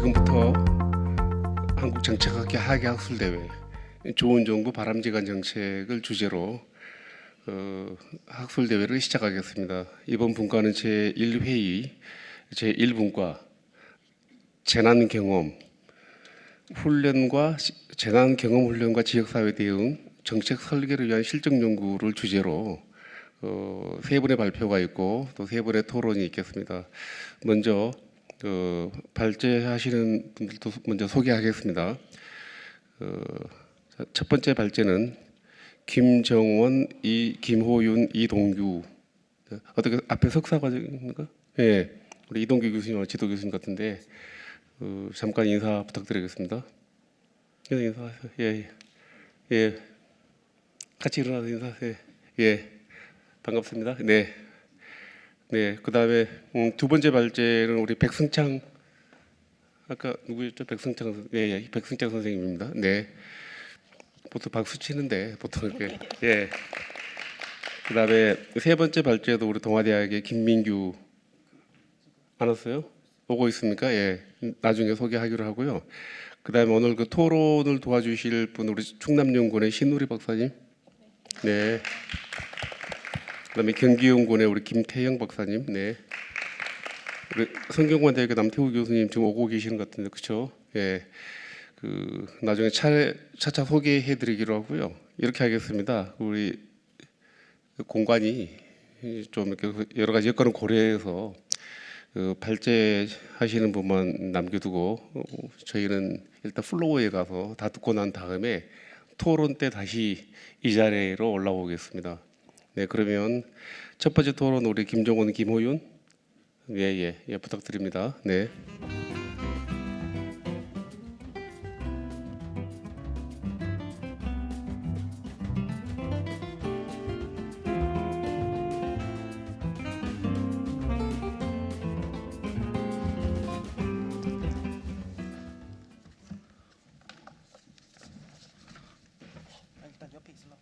지금부터 한국정책학회 학예학술대회 좋은 정부 바람직한 정책을 주제로 학술대회를 시작하겠습니다. 이번 분과는 제1회의 제1분과 재난경험 훈련과 지역사회 대응 정책 설계를 위한 실정 연구를 주제로 세 분의 발표가 있고 또 세 분의 토론이 있겠습니다. 먼저 발제하시는 분들도 먼저 소개하겠습니다. 첫 번째 발제는 김정원, 김호윤, 이동규. 어떻게 앞에 석사 과정인가? 예, 우리 이동규 교수님, 지도 교수님 같은데 잠깐 인사 부탁드리겠습니다. 인사하세요. 예, 같이 일어나서 인사하세요. 예, 반갑습니다. 네. 그 다음에 두 번째 발제는 우리 백승창, 아까 누구였죠? 백승창, 백승창 선생님입니다. 네. 보통 박수 치는데 보통 이렇게. 예. 그 다음에 세 번째 발제도 우리 동아대학의 김민규 안 왔어요? 오고 있습니까? 예. 나중에 소개하기로 하고요. 그 다음에 오늘 그 토론을 도와주실 분 우리 충남연구원의 신우리 박사님. 네. 그다음에 경기연구원의 우리 김태영 박사님, 네. 우리 성균관대학교 남태우 교수님 지금 오고 계시는 것 같은데, 그렇죠? 예. 나중에 차차 소개해드리기로 하고요. 이렇게 하겠습니다. 우리 공관이 좀 이렇게 여러 가지 여건을 고려해서 발제하시는 분만 남겨두고 저희는 일단 플로어에 가서 다 듣고 난 다음에 토론 때 다시 이 자리로 올라오겠습니다. 네, 그러면 첫 번째 토론 우리 김정원, 김호윤, 예, 부탁드립니다. 네. 일단 옆에 있으려고.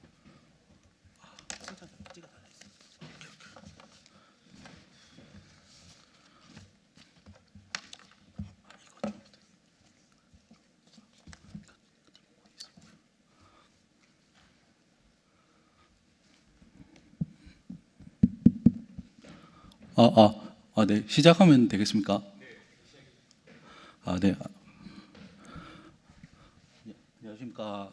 네. 시작하면 되겠습니까? 네. 안녕하십니까.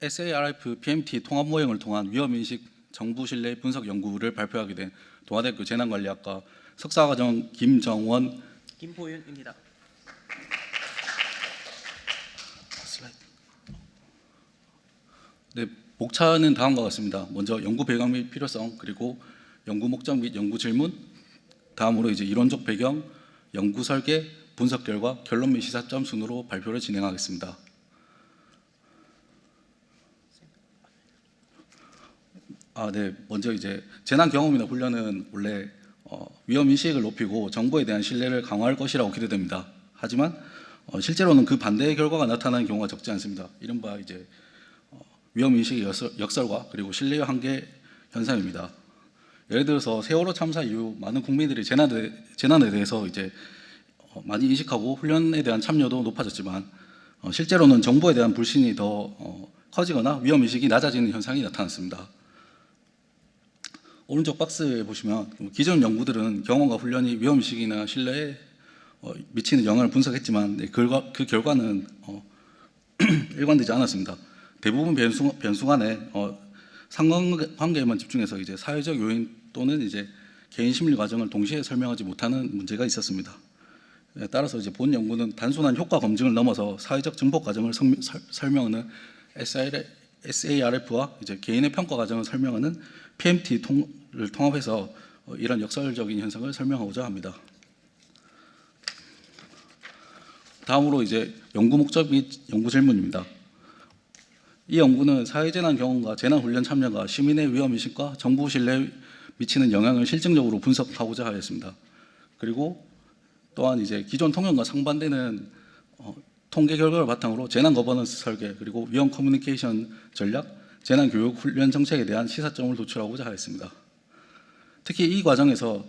SARF PMT 통합 모형을 통한 위험인식 정부 신뢰 분석 연구를 발표하게 된 동아대학교 재난관리학과 석사과정 김정원, 김호윤입니다. 네, 목차는 다음과 같습니다. 먼저 연구 배경 및 필요성, 그리고 연구 목적 및 연구 질문, 다음으로 이제 이론적 배경, 연구 설계, 분석 결과, 결론 및 시사점 순으로 발표를 진행하겠습니다. 네, 먼저 이제 재난 경험이나 훈련은 원래 위험 인식을 높이고 정보에 대한 신뢰를 강화할 것이라고 기대됩니다. 하지만 실제로는 그 반대의 결과가 나타나는 경우가 적지 않습니다. 이른바 이제 위험 인식의 역설과 그리고 신뢰의 한계 현상입니다. 예를 들어서 세월호 참사 이후 많은 국민들이 재난에 대해서 이제 많이 인식하고 훈련에 대한 참여도 높아졌지만 실제로는 정보에 대한 불신이 더 커지거나 위험 인식이 낮아지는 현상이 나타났습니다. 오른쪽 박스에 보시면 기존 연구들은 경험과 훈련이 위험 인식이나 신뢰에 미치는 영향을 분석했지만 그 결과는 일관되지 않았습니다. 대부분 변수 간에 상관관계에만 집중해서 이제 사회적 요인 또는 이제 개인 심리 과정을 동시에 설명하지 못하는 문제가 있었습니다. 따라서 이제 본 연구는 단순한 효과 검증을 넘어서 사회적 증폭 과정을 설명하는 SARF와 이제 개인의 평가 과정을 설명하는 PMT를 통합해서 이런 역설적인 현상을 설명하고자 합니다. 다음으로 이제 연구 목적 및 연구 질문입니다. 이 연구는 사회재난 경험과 재난훈련 참여가 시민의 위험인식과 정부 신뢰에 미치는 영향을 실증적으로 분석하고자 하였습니다. 그리고 또한 이제 기존 통념과 상반되는 통계 결과를 바탕으로 재난 거버넌스 설계, 그리고 위험 커뮤니케이션 전략, 재난 교육 훈련 정책에 대한 시사점을 도출하고자 하였습니다. 특히 이 과정에서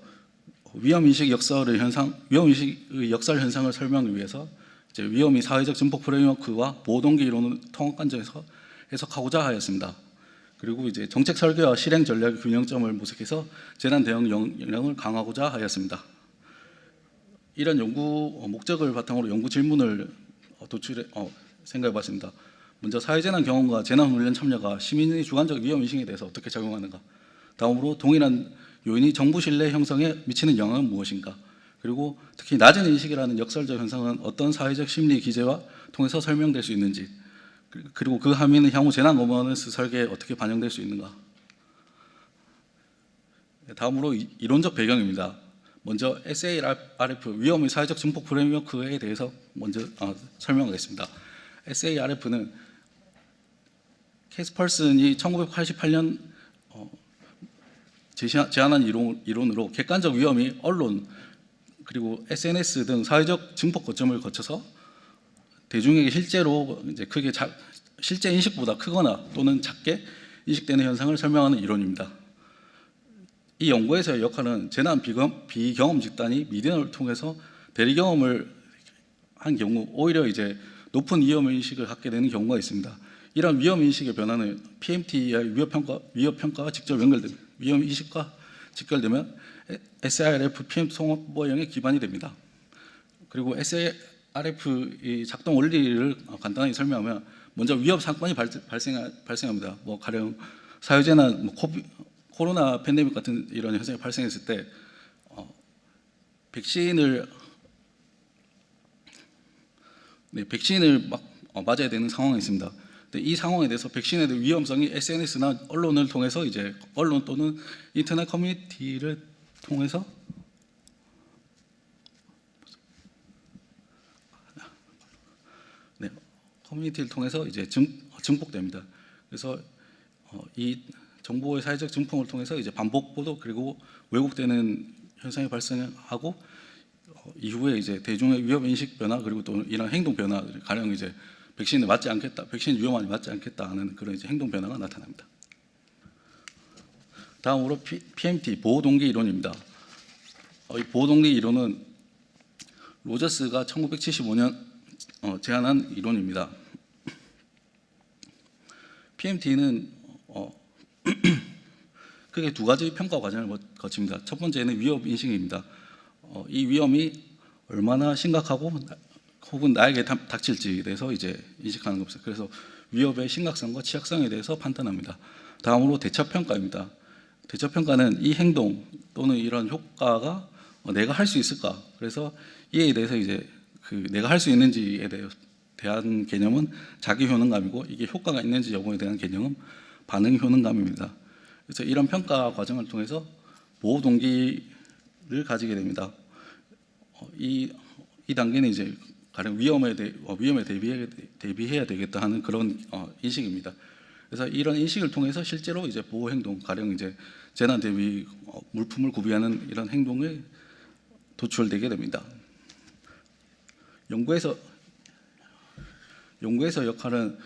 위험인식 역설 현상을 설명하기 위해서 이제 위험이 사회적 증폭 프레임워크와 보호동기 이론을 통합 관점에서 해석하고자 하였습니다. 그리고 이제 정책 설계와 실행 전략의 균형점을 모색해서 재난 대응 역량을 강화하고자 하였습니다. 이런 연구 목적을 바탕으로 연구 질문을 생각해봤습니다. 먼저 사회재난 경험과 재난훈련 참여가 시민의 주관적 위험인식에 대해서 어떻게 작용하는가. 다음으로 동일한 요인이 정부 신뢰 형성에 미치는 영향은 무엇인가. 그리고 특히 낮은 인식이라는 역설적 현상은 어떤 사회적 심리 기제와 통해서 설명될 수 있는지, 그리고 그 함의는 향후 재난 거버넌스 설계에 어떻게 반영될 수 있는가. 다음으로 이론적 배경입니다. 먼저 SARF 위험의 사회적 증폭 프레임워크에 대해서 먼저 설명하겠습니다. SARF는 캐스펄슨이 1988년 제안한 이론으로 객관적 위험이 언론 그리고 SNS 등 사회적 증폭 거점을 거쳐서 대중에게 실제로 이제 실제 인식보다 크거나 또는 작게 인식되는 현상을 설명하는 이론입니다. 이 연구에서의 역할은 재난 비경험 집단이 미디어를 통해서 대리 경험을 한 경우 오히려 이제 높은 위험 인식을 갖게 되는 경우가 있습니다. 이런 위험 인식의 변화는 PMT의 위협 평가와 직접 연결됩니다. 위험 인식과 직결되면 SARF PMT 통합 보행의 기반이 됩니다. 그리고 SARF 이 작동 원리를 간단하게 설명하면 먼저 위험 사건이 발생합니다. 뭐 가령 사회재난, 코로나 팬데믹 같은 이런 현상이 발생했을 때 백신을 맞아야 되는 상황이 있습니다. 근데 이 상황에 대해서 백신에 대한 위험성이 SNS나 언론을 통해서 이제 언론 또는 인터넷 커뮤니티를 통해서 이제 증폭됩니다. 그래서 이 정보의 사회적 증폭을 통해서 이제 반복 보도 그리고 왜곡되는 현상이 발생하고 이후에 이제 대중의 위험 인식 변화 그리고 또 이런 행동 변화, 가령 이제 백신에 맞지 않겠다, 백신 위험하니 맞지 않겠다 하는 그런 이제 행동 변화가 나타납니다. 다음으로 PMT 보호 동기 이론입니다. 이 보호 동기 이론은 로저스가 1975년 제안한 이론입니다. PMT는 크게 두 가지 평가 과정을 거칩니다. 첫 번째는 위험 인식입니다. 이 위험이 얼마나 심각하고 혹은 나에게 닥칠지에 대해서 이제 인식하는 겁니다. 그래서 위협의 심각성과 취약성에 대해서 판단합니다. 다음으로 대처 평가입니다. 대처 평가는 이 행동 또는 이런 효과가 내가 할 수 있을까? 그래서 이에 대해서 이제 내가 할 수 있는지에 대한 개념은 자기 효능감이고 이게 효과가 있는지 여부에 대한 개념은 반응 효능감입니다. 그래서 이런 평가 과정을 통해서 보호 동기를 가지게 됩니다. 이 단계는 이제 가령 위험에 대비해야 되겠다 하는 그런 인식입니다. 그래서 이런 인식을 통해서 실제로 이제 보호 행동, 가령 이제 재난 대비 물품을 구비하는 이런 행동에 도출되게 됩니다. 연구에서 역할은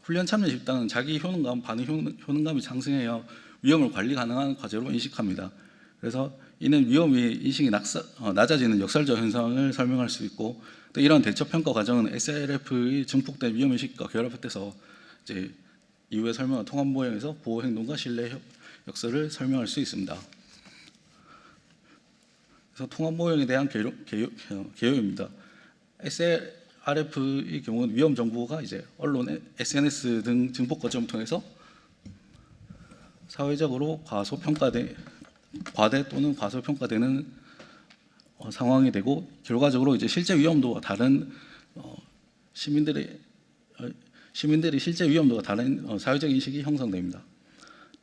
훈련 참여 집단은 자기 효능감, 반응 효능감이 상승해야 위험을 관리 가능한 과제로 인식합니다. 그래서 이는 위험의 인식이 낮아지는 역설적 현상을 설명할 수 있고, 또 이런 대처 평가 과정은 SARF의 증폭된 위험 인식과 결합돼서 이제 이후에 설명한 통합 모형에서 보호 행동과 신뢰 역설을 설명할 수 있습니다. 그래서 통합 모형에 대한 개요입니다. SARF의 경우는 위험 정보가 이제 언론, SNS 등 증폭 거점을 통해서 사회적으로 과대 또는 과소평가되는 상황이 되고, 결과적으로 이제 실제 위험도와 다른 시민들의 실제 위험도가 다른 사회적 인식이 형성됩니다.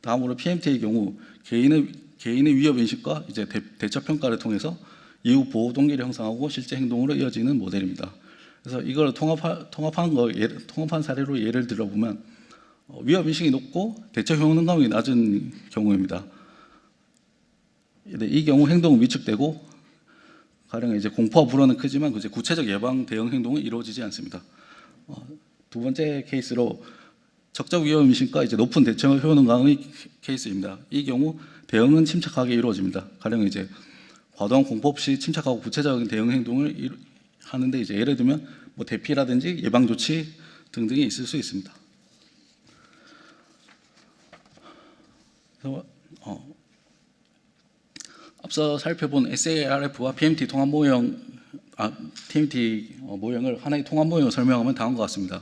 다음으로 PMT의 경우 개인의 위협 인식과 이제 대처 평가를 통해서 이후 보호 동기를 형성하고 실제 행동으로 이어지는 모델입니다. 그래서 이걸 통합한 사례로 예를 들어보면 위협 인식이 높고 대처 효능감이 낮은 경우입니다. 이 경우 행동은 위축되고 가령 이제 공포와 불안은 크지만 이제 구체적 예방 대응 행동은 이루어지지 않습니다. 두 번째 케이스로 적적 위험 인식과 이제 높은 대처 효능감의 케이스입니다. 이 경우 대응은 침착하게 이루어집니다. 가령 이제 과도한 공포 없이 침착하고 구체적인 대응 행동을 하는데 이제 예를 들면 뭐 대피라든지 예방 조치 등등이 있을 수 있습니다. 그래서 앞서 살펴본 SARF와 PMT 통합 모형, TMT 모형을 하나의 통합 모형으로 설명하면 다음과 같습니다.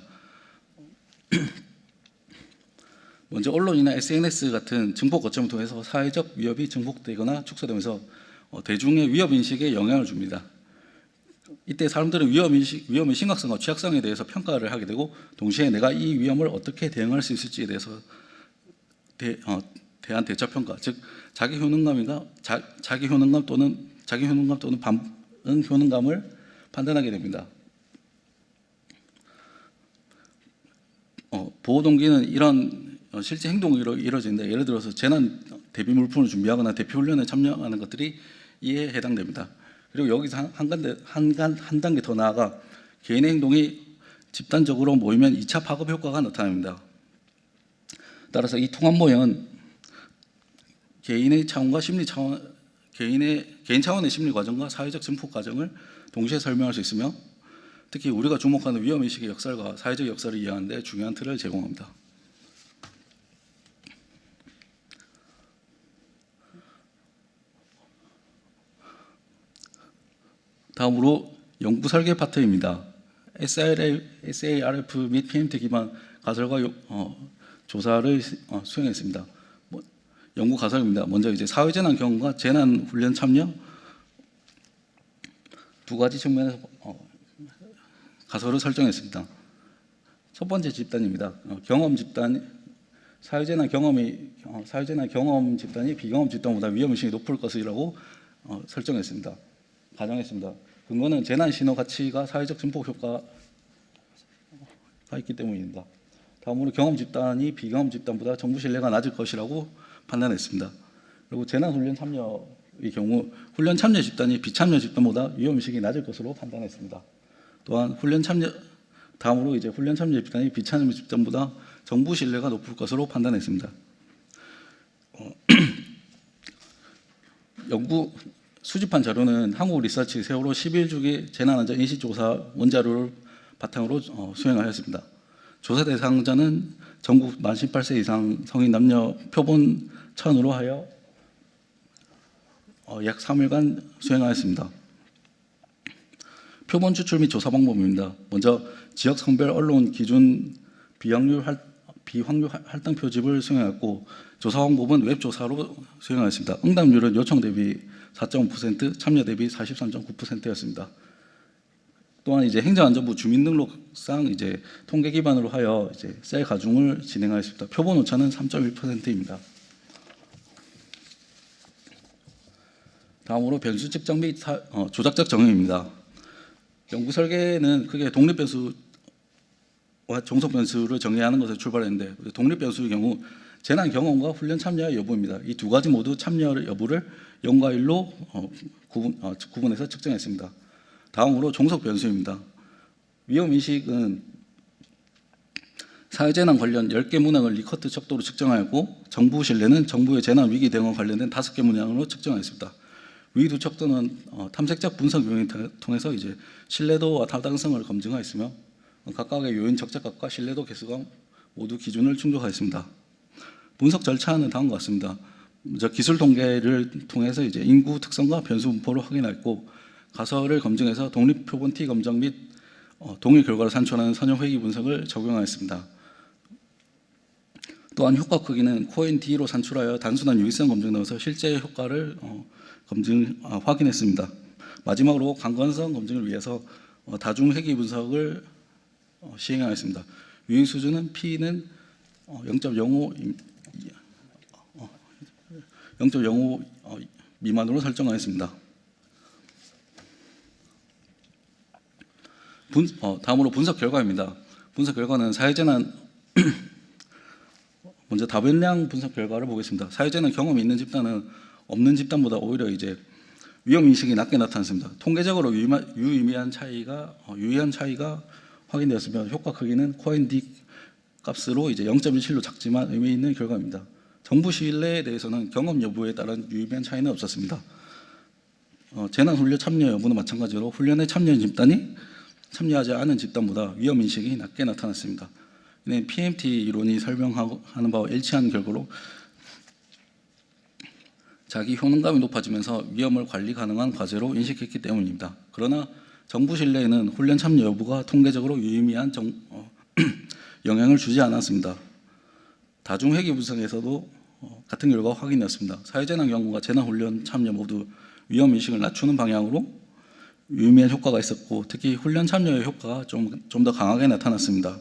먼저 언론이나 SNS 같은 증폭 거점을 통해서 사회적 위협이 증폭되거나 축소되면서 대중의 위협 인식에 영향을 줍니다. 이때 사람들은 위험의 심각성과 취약성에 대해서 평가를 하게 되고 동시에 내가 이 위험을 어떻게 대응할 수 있을지에 대해서 대한 대처 평가, 즉 자기 효능감 또는 반응 효능감을 판단하게 됩니다. 보호 동기는 이런 실제 행동으로 이루어지는데 예를 들어서 재난 대비 물품을 준비하거나 대피 훈련에 참여하는 것들이 이에 해당됩니다. 그리고 여기서 한 단계 더 나아가 개인의 행동이 집단적으로 모이면 2차 파급 효과가 나타납니다. 따라서 이 통합 모형은 개인 차원의 심리 과정과 사회적 증폭 과정을 동시에 설명할 수 있으며 특히 우리가 주목하는 위험의식의 역설과 사회적 역설을 이해하는 데 중요한 틀을 제공합니다. 다음으로 연구 설계 파트입니다. SARF 및 PMT 기반 가설과 조사를 수행했습니다. 연구 가설입니다. 먼저 이제 사회재난 경험과 재난 훈련 참여 두 가지 측면에서 가설을 설정했습니다. 첫 번째 집단입니다. 경험 집단, 사회재난 경험 집단이 비경험 집단보다 위험의식이 높을 것이라고 설정했습니다. 가정했습니다. 근거는 재난 신호 가치가 사회적 증폭 효과가 있기 때문입니다. 다음으로 경험 집단이 비경험 집단보다 정부 신뢰가 낮을 것이라고 판단했습니다. 그리고 재난 훈련 참여의 경우 훈련 참여 집단이 비참여 집단보다 위험의식이 낮을 것으로 판단했습니다. 또한 다음으로 이제 훈련 참여 집단이 비참여 집단보다 정부 신뢰가 높을 것으로 판단했습니다. 연구 수집한 자료는 한국 리서치 세월호 11주기 재난안전 인식조사 원자료를 바탕으로 수행하였습니다. 조사 대상자는 전국 만 18세 이상 성인 남녀 표본 1000으로 하여 약 3일간 수행하였습니다. 표본 추출 및 조사 방법입니다. 먼저 지역 성별 언론 기준 비확률 할당 표집을 수행하였고 조사 방법은 웹조사로 수행하였습니다. 응답률은 요청 대비 4.5%, 참여 대비 43.9%였습니다. 또한 이제 행정안전부 주민등록상 이제 통계 기반으로 하여 이제 셀 가중을 진행하였습니다. 표본 오차는 3.1%입니다. 다음으로 변수 측정 및 조작적 정의입니다. 연구 설계는 크게 독립 변수와 종속 변수를 정의하는 것에 출발했는데 독립 변수의 경우 재난 경험과 훈련 참여 여부입니다. 이 두 가지 모두 참여 여부를 0과 1로 구분해서 측정했습니다. 다음으로 종속 변수입니다. 위험인식은 사회재난 관련 10개 문항을 리커트 척도로 측정하였고 정부 신뢰는 정부의 재난 위기 대응과 관련된 5개 문항으로 측정하였습니다. 위 두 척도는 탐색적 분석 요인을 통해서 이제 신뢰도와 타당성을 검증하였으며 각각의 요인 적재값과 신뢰도 개수가 모두 기준을 충족하였습니다. 분석 절차는 다음과 같습니다. 먼저 기술 통계를 통해서 이제 인구 특성과 변수 분포를 확인했고 가설을 검증해서 독립 표본 T 검정 및 동일 결과를 산출하는 선형 회귀 분석을 적용하였습니다. 또한 효과 크기는 코엔 D로 산출하여 단순한 유의성 검증을 넣어서 실제 효과를 확인했습니다. 마지막으로 강건성 검증을 위해서 다중 회귀 분석을 시행하였습니다. 유의 수준은 P는 0.05 미만으로 설정하였습니다. 다음으로 분석 결과입니다. 분석 결과는 사회재난 먼저 다변량 분석 결과를 보겠습니다. 사회재난 경험이 있는 집단은 없는 집단보다 오히려 이제 위험 인식이 낮게 나타났습니다. 통계적으로 유의미한 차이가 확인되었으며 효과 크기는 코엔 D 값으로 이제 0.17로 작지만 의미 있는 결과입니다. 정부 신뢰에 대해서는 경험 여부에 따른 유의미한 차이는 없었습니다. 재난훈련 참여 여부는 마찬가지로 훈련에 참여한 집단이 참여하지 않은 집단보다 위험인식이 낮게 나타났습니다. 이는 PMT 이론이 설명하는 바와 일치하는 결과로 자기 효능감이 높아지면서 위험을 관리 가능한 과제로 인식했기 때문입니다. 그러나 정부 신뢰에는 훈련 참여 여부가 통계적으로 유의미한 영향을 주지 않았습니다. 다중회계 분석에서도 같은 결과가 확인되었습니다. 사회재난 경험과 재난훈련 참여 모두 위험인식을 낮추는 방향으로 유의미한 효과가 있었고, 특히 훈련 참여의 효과가 좀 더 강하게 나타났습니다.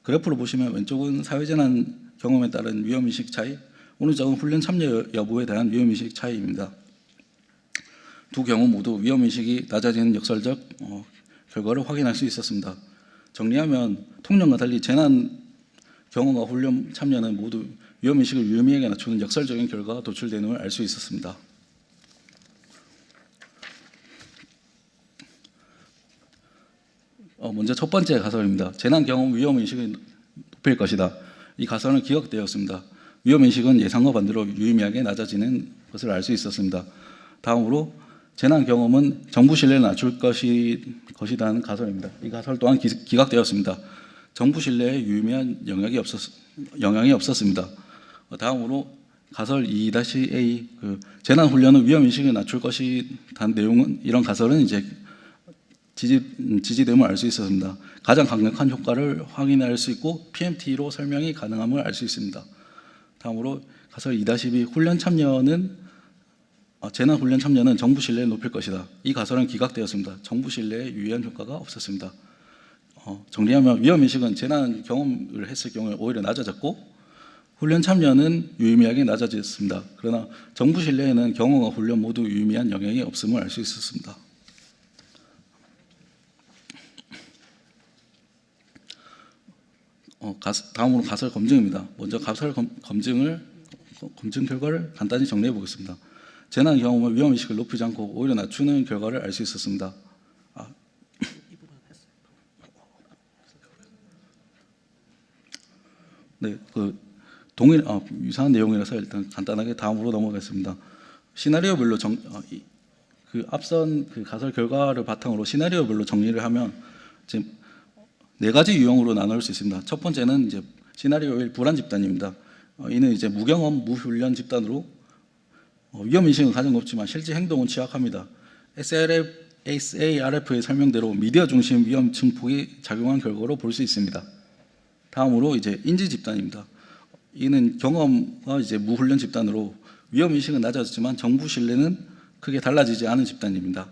그래프로 보시면 왼쪽은 사회재난 경험에 따른 위험인식 차이, 오른쪽은 훈련 참여 여부에 대한 위험인식 차이입니다. 두 경우 모두 위험인식이 낮아지는 역설적 결과를 확인할 수 있었습니다. 정리하면 통념과 달리 재난 경험과 훈련 참여는 모두 위험인식을 유의미하게 낮추는 역설적인 결과가 도출되는 걸 알 수 있었습니다. 먼저 첫 번째 가설입니다. 재난 경험 위험인식을 높일 것이다. 이 가설은 기각되었습니다. 위험인식은 예상과 반대로 유의미하게 낮아지는 것을 알 수 있었습니다. 다음으로 재난 경험은 정부 신뢰를 낮출 것이라는 가설입니다. 이 가설 또한 기각되었습니다. 정부 신뢰에 유의미한 영향이 없었습니다. 다음으로 가설 2-A 재난 훈련은 위험인식을 낮출 것이라는 내용은, 이런 가설은 이제 지지됨을 알 수 있었습니다. 가장 강력한 효과를 확인할 수 있고 PMT로 설명이 가능함을 알 수 있습니다. 다음으로 가설 2-B 훈련 참여는 재난 훈련 참여는 정부 신뢰를 높일 것이다. 이 가설은 기각되었습니다. 정부 신뢰에 유의한 효과가 없었습니다. 정리하면 위험인식은 재난 경험을 했을 경우에 오히려 낮아졌고, 훈련 참여는 유의미하게 낮아졌습니다. 그러나 정부 신뢰에는 경험과 훈련 모두 유의미한 영향이 없음을 알 수 있었습니다. 다음으로 가설 검증입니다. 먼저 가설 검증 결과를 간단히 정리해 보겠습니다. 재난 경험은 위험인식을 높이지 않고 오히려 낮추는 결과를 알 수 있었습니다. 네, 유사한 내용이라서 일단 간단하게 다음으로 넘어가겠습니다. 시나리오별로 앞선 가설 결과를 바탕으로 시나리오별로 정리를 하면 지금 4가지 유형으로 나눌 수 있습니다. 첫 번째는 이제 시나리오 1 불안 집단입니다. 이는 이제 무경험 무훈련 집단으로 위험인식은 가장 높지만 실제 행동은 취약합니다. SARF의 설명대로 미디어 중심 위험 증폭이 작용한 결과로 볼 수 있습니다. 다음으로 이제 인지 집단입니다. 이는 경험과 이제 무훈련 집단으로 위험인식은 낮아졌지만 정부 신뢰는 크게 달라지지 않은 집단입니다.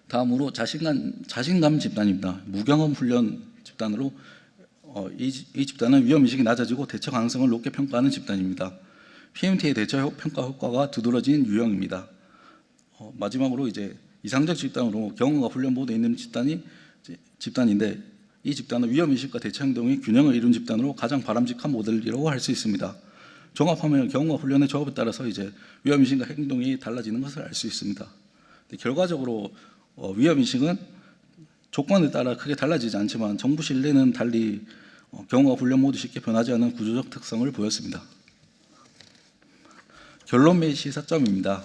다음으로 자신감 집단입니다. 무경험 훈련 집단으로 이 집단은 위험인식이 낮아지고 대처 가능성을 높게 평가하는 집단입니다. PMT의 대처 평가 효과가 두드러진 유형입니다. 마지막으로 이제 이상적 집단으로 경험과 훈련 모두 있는 집단인데, 이 집단은 위험인식과 대처 행동이 균형을 이룬 집단으로 가장 바람직한 모델이라고 할 수 있습니다. 종합하면 경험과 훈련의 조합에 따라서 이제 위험인식과 행동이 달라지는 것을 알 수 있습니다. 결과적으로 위험인식은 조건에 따라 크게 달라지지 않지만 정부 신뢰는 달리 경험과 훈련 모두 쉽게 변하지 않는 구조적 특성을 보였습니다. 결론 및 시사점입니다.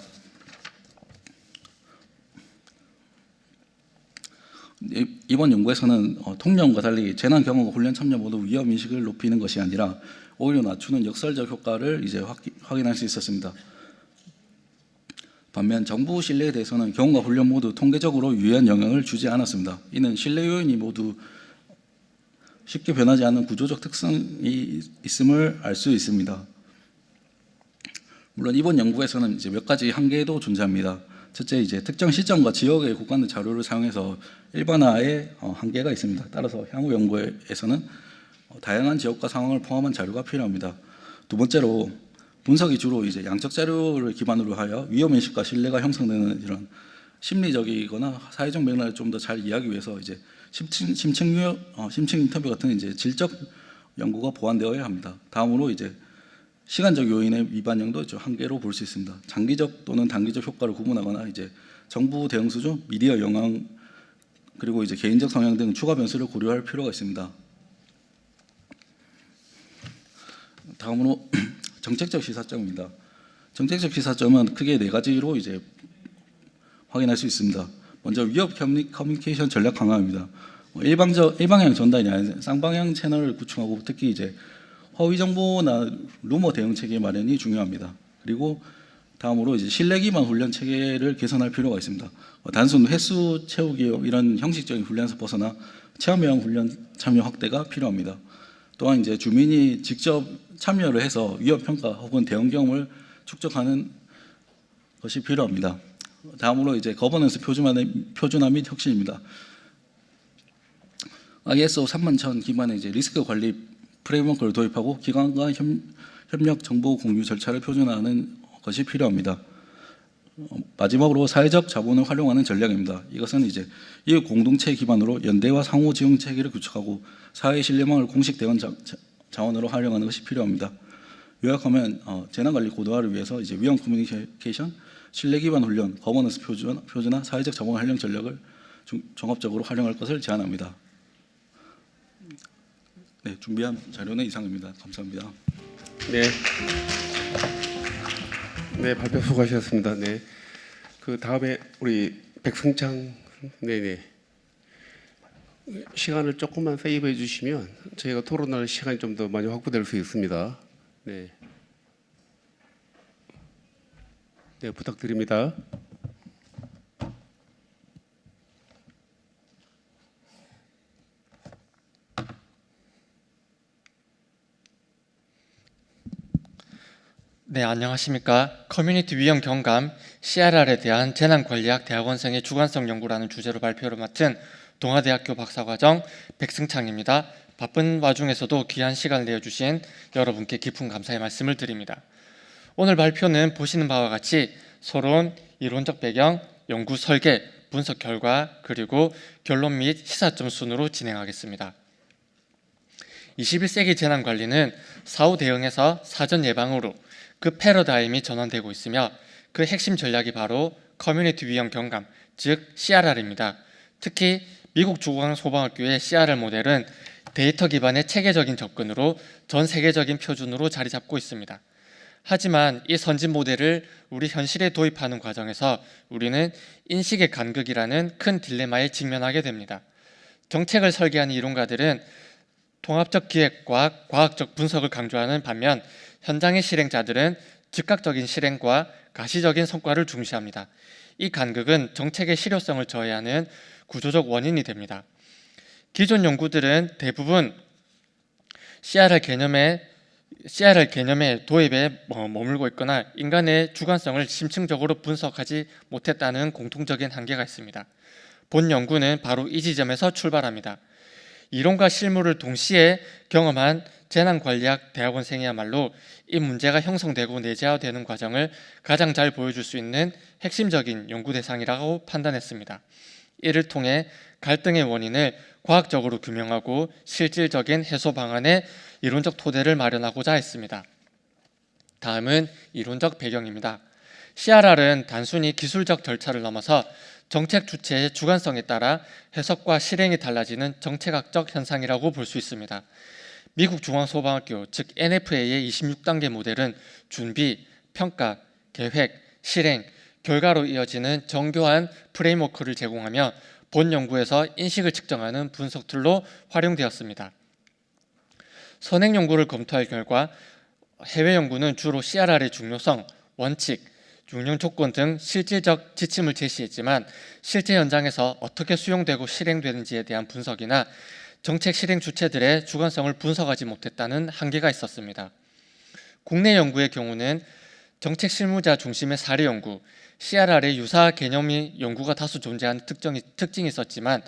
이번 연구에서는 통념과 달리 재난 경험과 훈련 참여 모두 위험인식을 높이는 것이 아니라 오히려 낮추는 역설적 효과를 이제 확인할 수 있었습니다. 반면 정부 신뢰에 대해서는 경험과 훈련 모두 통계적으로 유의한 영향을 주지 않았습니다. 이는 신뢰 요인이 모두 쉽게 변하지 않는 구조적 특성이 있음을 알 수 있습니다. 물론 이번 연구에서는 이제 몇 가지 한계도 존재합니다. 첫째, 이제 특정 시점과 지역에 국한된 자료를 사용해서 일반화에 한계가 있습니다. 따라서 향후 연구에서는 다양한 지역과 상황을 포함한 자료가 필요합니다. 두 번째로, 분석이 주로 이제 양적 자료를 기반으로 하여 위험인식과 신뢰가 형성되는 이런 심리적이거나 사회적 맥락을 좀 더 잘 이해하기 위해서 이제 심층 인터뷰 같은 이제 질적 연구가 보완되어야 합니다. 다음으로 이제 시간적 요인의 위반형도 한계로 볼 수 있습니다. 장기적 또는 단기적 효과를 구분하거나 이제 정부 대응 수준, 미디어 영향, 그리고 이제 개인적 성향 등 추가 변수를 고려할 필요가 있습니다. 다음으로 정책적 시사점입니다. 정책적 시사점은 크게 4가지로 이제 확인할 수 있습니다. 먼저 위협 커뮤니케이션 전략 강화입니다. 일방향 전단이 아닌 쌍방향 채널을 구축하고 특히 이제 허위 정보나 루머 대응 체계 마련이 중요합니다. 그리고 다음으로 이제 신뢰 기반 훈련 체계를 개선할 필요가 있습니다. 단순 횟수 채우기 이런 형식적인 훈련에서 벗어나 체험형 훈련 참여 확대가 필요합니다. 또한 이제 주민이 직접 참여를 해서 위험 평가 혹은 대응 경험을 축적하는 것이 필요합니다. 다음으로 이제 거버넌스 표준화 및 혁신입니다. ISO 31000 기반의 이제 리스크 관리 프레임워크를 도입하고 기관과 협력 정보 공유 절차를 표준화하는 것이 필요합니다. 마지막으로 사회적 자본을 활용하는 전략입니다. 이것은 이제 이웃 공동체 기반으로 연대와 상호 지원 체계를 구축하고 사회 신뢰망을 공식 대응 자원으로 활용하는 것이 필요합니다. 요약하면 재난관리 고도화를 위해서 이제 위험 커뮤니케이션, 신뢰 기반 훈련, 거버넌스 표준화, 사회적 자본 활용 전략을 종합적으로 활용할 것을 제안합니다. 네, 준비한 자료는 이상입니다. 감사합니다. 네. 네, 발표 수고하셨습니다. 네. 그 다음에 우리 백승창, 네네. 시간을 조금만 세이브해 주시면 저희가 토론할 시간이 좀 더 많이 확보될 수 있습니다. 네. 네, 부탁드립니다. 네, 안녕하십니까. 커뮤니티 위험 경감 CRR에 대한 재난관리학 대학원생의 주관성 연구라는 주제로 발표를 맡은 동아대학교 박사과정 백승창입니다. 바쁜 와중에서도 귀한 시간을 내어주신 여러분께 깊은 감사의 말씀을 드립니다. 오늘 발표는 보시는 바와 같이 서론, 이론적 배경, 연구 설계, 분석 결과, 그리고 결론 및 시사점 순으로 진행하겠습니다. 21세기 재난관리는 사후 대응에서 사전 예방으로 그 패러다임이 전환되고 있으며 그 핵심 전략이 바로 커뮤니티 위험 경감, 즉 CRR입니다. 특히 미국 중앙소방학교의 CRR 모델은 데이터 기반의 체계적인 접근으로 전 세계적인 표준으로 자리 잡고 있습니다. 하지만 이 선진 모델을 우리 현실에 도입하는 과정에서 우리는 인식의 간극이라는 큰 딜레마에 직면하게 됩니다. 정책을 설계하는 이론가들은 통합적 기획과 과학적 분석을 강조하는 반면 현장의 실행자들은 즉각적인 실행과 가시적인 성과를 중시합니다. 이 간극은 정책의 실효성을 저해하는 구조적 원인이 됩니다. 기존 연구들은 대부분 CRR 개념의 도입에 머물고 있거나 인간의 주관성을 심층적으로 분석하지 못했다는 공통적인 한계가 있습니다. 본 연구는 바로 이 지점에서 출발합니다. 이론과 실무를 동시에 경험한 재난관리학 대학원생이야말로 이 문제가 형성되고 내재화되는 과정을 가장 잘 보여줄 수 있는 핵심적인 연구 대상이라고 판단했습니다. 이를 통해 갈등의 원인을 과학적으로 규명하고 실질적인 해소 방안의 이론적 토대를 마련하고자 했습니다. 다음은 이론적 배경입니다. CRR은 단순히 기술적 절차를 넘어서 정책 주체의 주관성에 따라 해석과 실행이 달라지는 정책학적 현상이라고 볼 수 있습니다. 미국 중앙소방학교 즉 NFA의 26단계 모델은 준비, 평가, 계획, 실행, 결과로 이어지는 정교한 프레임워크를 제공하며 본 연구에서 인식을 측정하는 분석 툴로 활용되었습니다. 선행 연구를 검토할 결과 해외 연구는 주로 CRR의 중요성, 원칙, 운영 조건 등 실질적 지침을 제시했지만 실제 현장에서 어떻게 수용되고 실행되는지에 대한 분석이나 정책 실행 주체들의 주관성을 분석하지 못했다는 한계가 있었습니다. 국내 연구의 경우는 정책 실무자 중심의 사례 연구, CRR의 유사 개념이 연구가 다수 존재하는 특징이 있었지만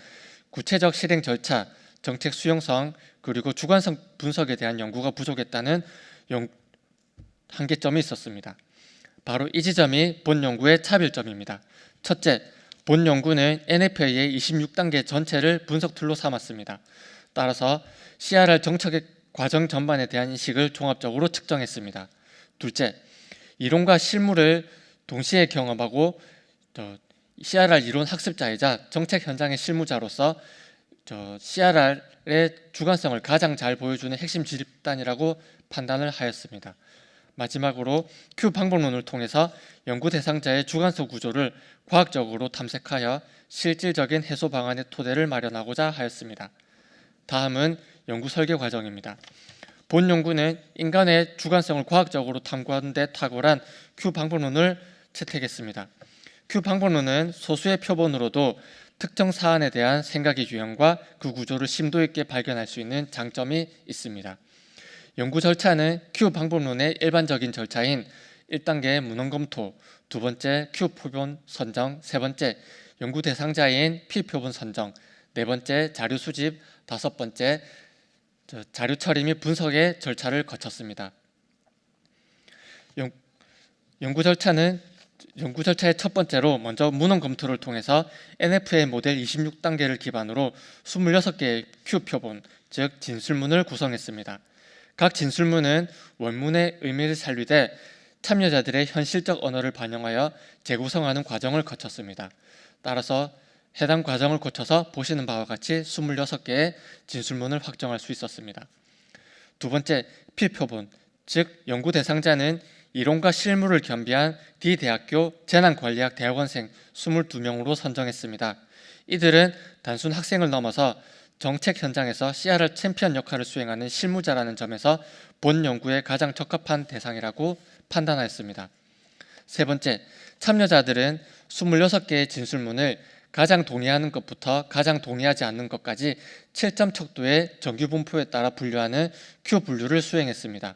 구체적 실행 절차, 정책 수용성, 그리고 주관성 분석에 대한 연구가 부족했다는 한계점이 있었습니다. 바로 이 지점이 본 연구의 차별점입니다. 첫째, 본 연구는 NFA의 26단계 전체를 분석 툴로 삼았습니다. 따라서 CRR 정책의 과정 전반에 대한 인식을 종합적으로 측정했습니다. 둘째, 이론과 실무를 동시에 경험하고 CRR 이론 학습자이자 정책 현장의 실무자로서 CRR의 주관성을 가장 잘 보여주는 핵심 집단이라고 판단을 하였습니다. 마지막으로 Q 방법론을 통해서 연구 대상자의 주관성 구조를 과학적으로 탐색하여 실질적인 해소 방안의 토대를 마련하고자 하였습니다. 다음은 연구 설계 과정입니다. 본 연구는 인간의 주관성을 과학적으로 탐구하는 데 탁월한 Q 방법론을 채택했습니다. Q 방법론은 소수의 표본으로도 특정 사안에 대한 생각의 유형과 그 구조를 심도 있게 발견할 수 있는 장점이 있습니다. 연구 절차는 Q 방법론의 일반적인 절차인 1단계 문헌 검토, 2번째 Q 표본 선정, 3번째 연구 대상자인 P 표본 선정, 4번째 자료 수집, 5번째 자료 처리 및 분석의 절차를 거쳤습니다. 연구 절차의 첫 번째로 먼저 문헌 검토를 통해서 NFA 모델 26단계를 기반으로 26개의 Q 표본, 즉 진술문을 구성했습니다. 각 진술문은 원문의 의미를 살리되 참여자들의 현실적 언어를 반영하여 재구성하는 과정을 거쳤습니다. 따라서 해당 과정을 거쳐서 보시는 바와 같이 26개의 진술문을 확정할 수 있었습니다. 두 번째, 필표본, 즉 연구 대상자는 이론과 실무를 겸비한 D대학교 재난관리학 대학원생 22명으로 선정했습니다. 이들은 단순 학생을 넘어서 정책 현장에서 CRR 챔피언 역할을 수행하는 실무자라는 점에서 본 연구에 가장 적합한 대상이라고 판단하였습니다. 세 번째, 참여자들은 26개의 진술문을 가장 동의하는 것부터 가장 동의하지 않는 것까지 7점 척도의 정규 분포에 따라 분류하는 Q 분류를 수행했습니다.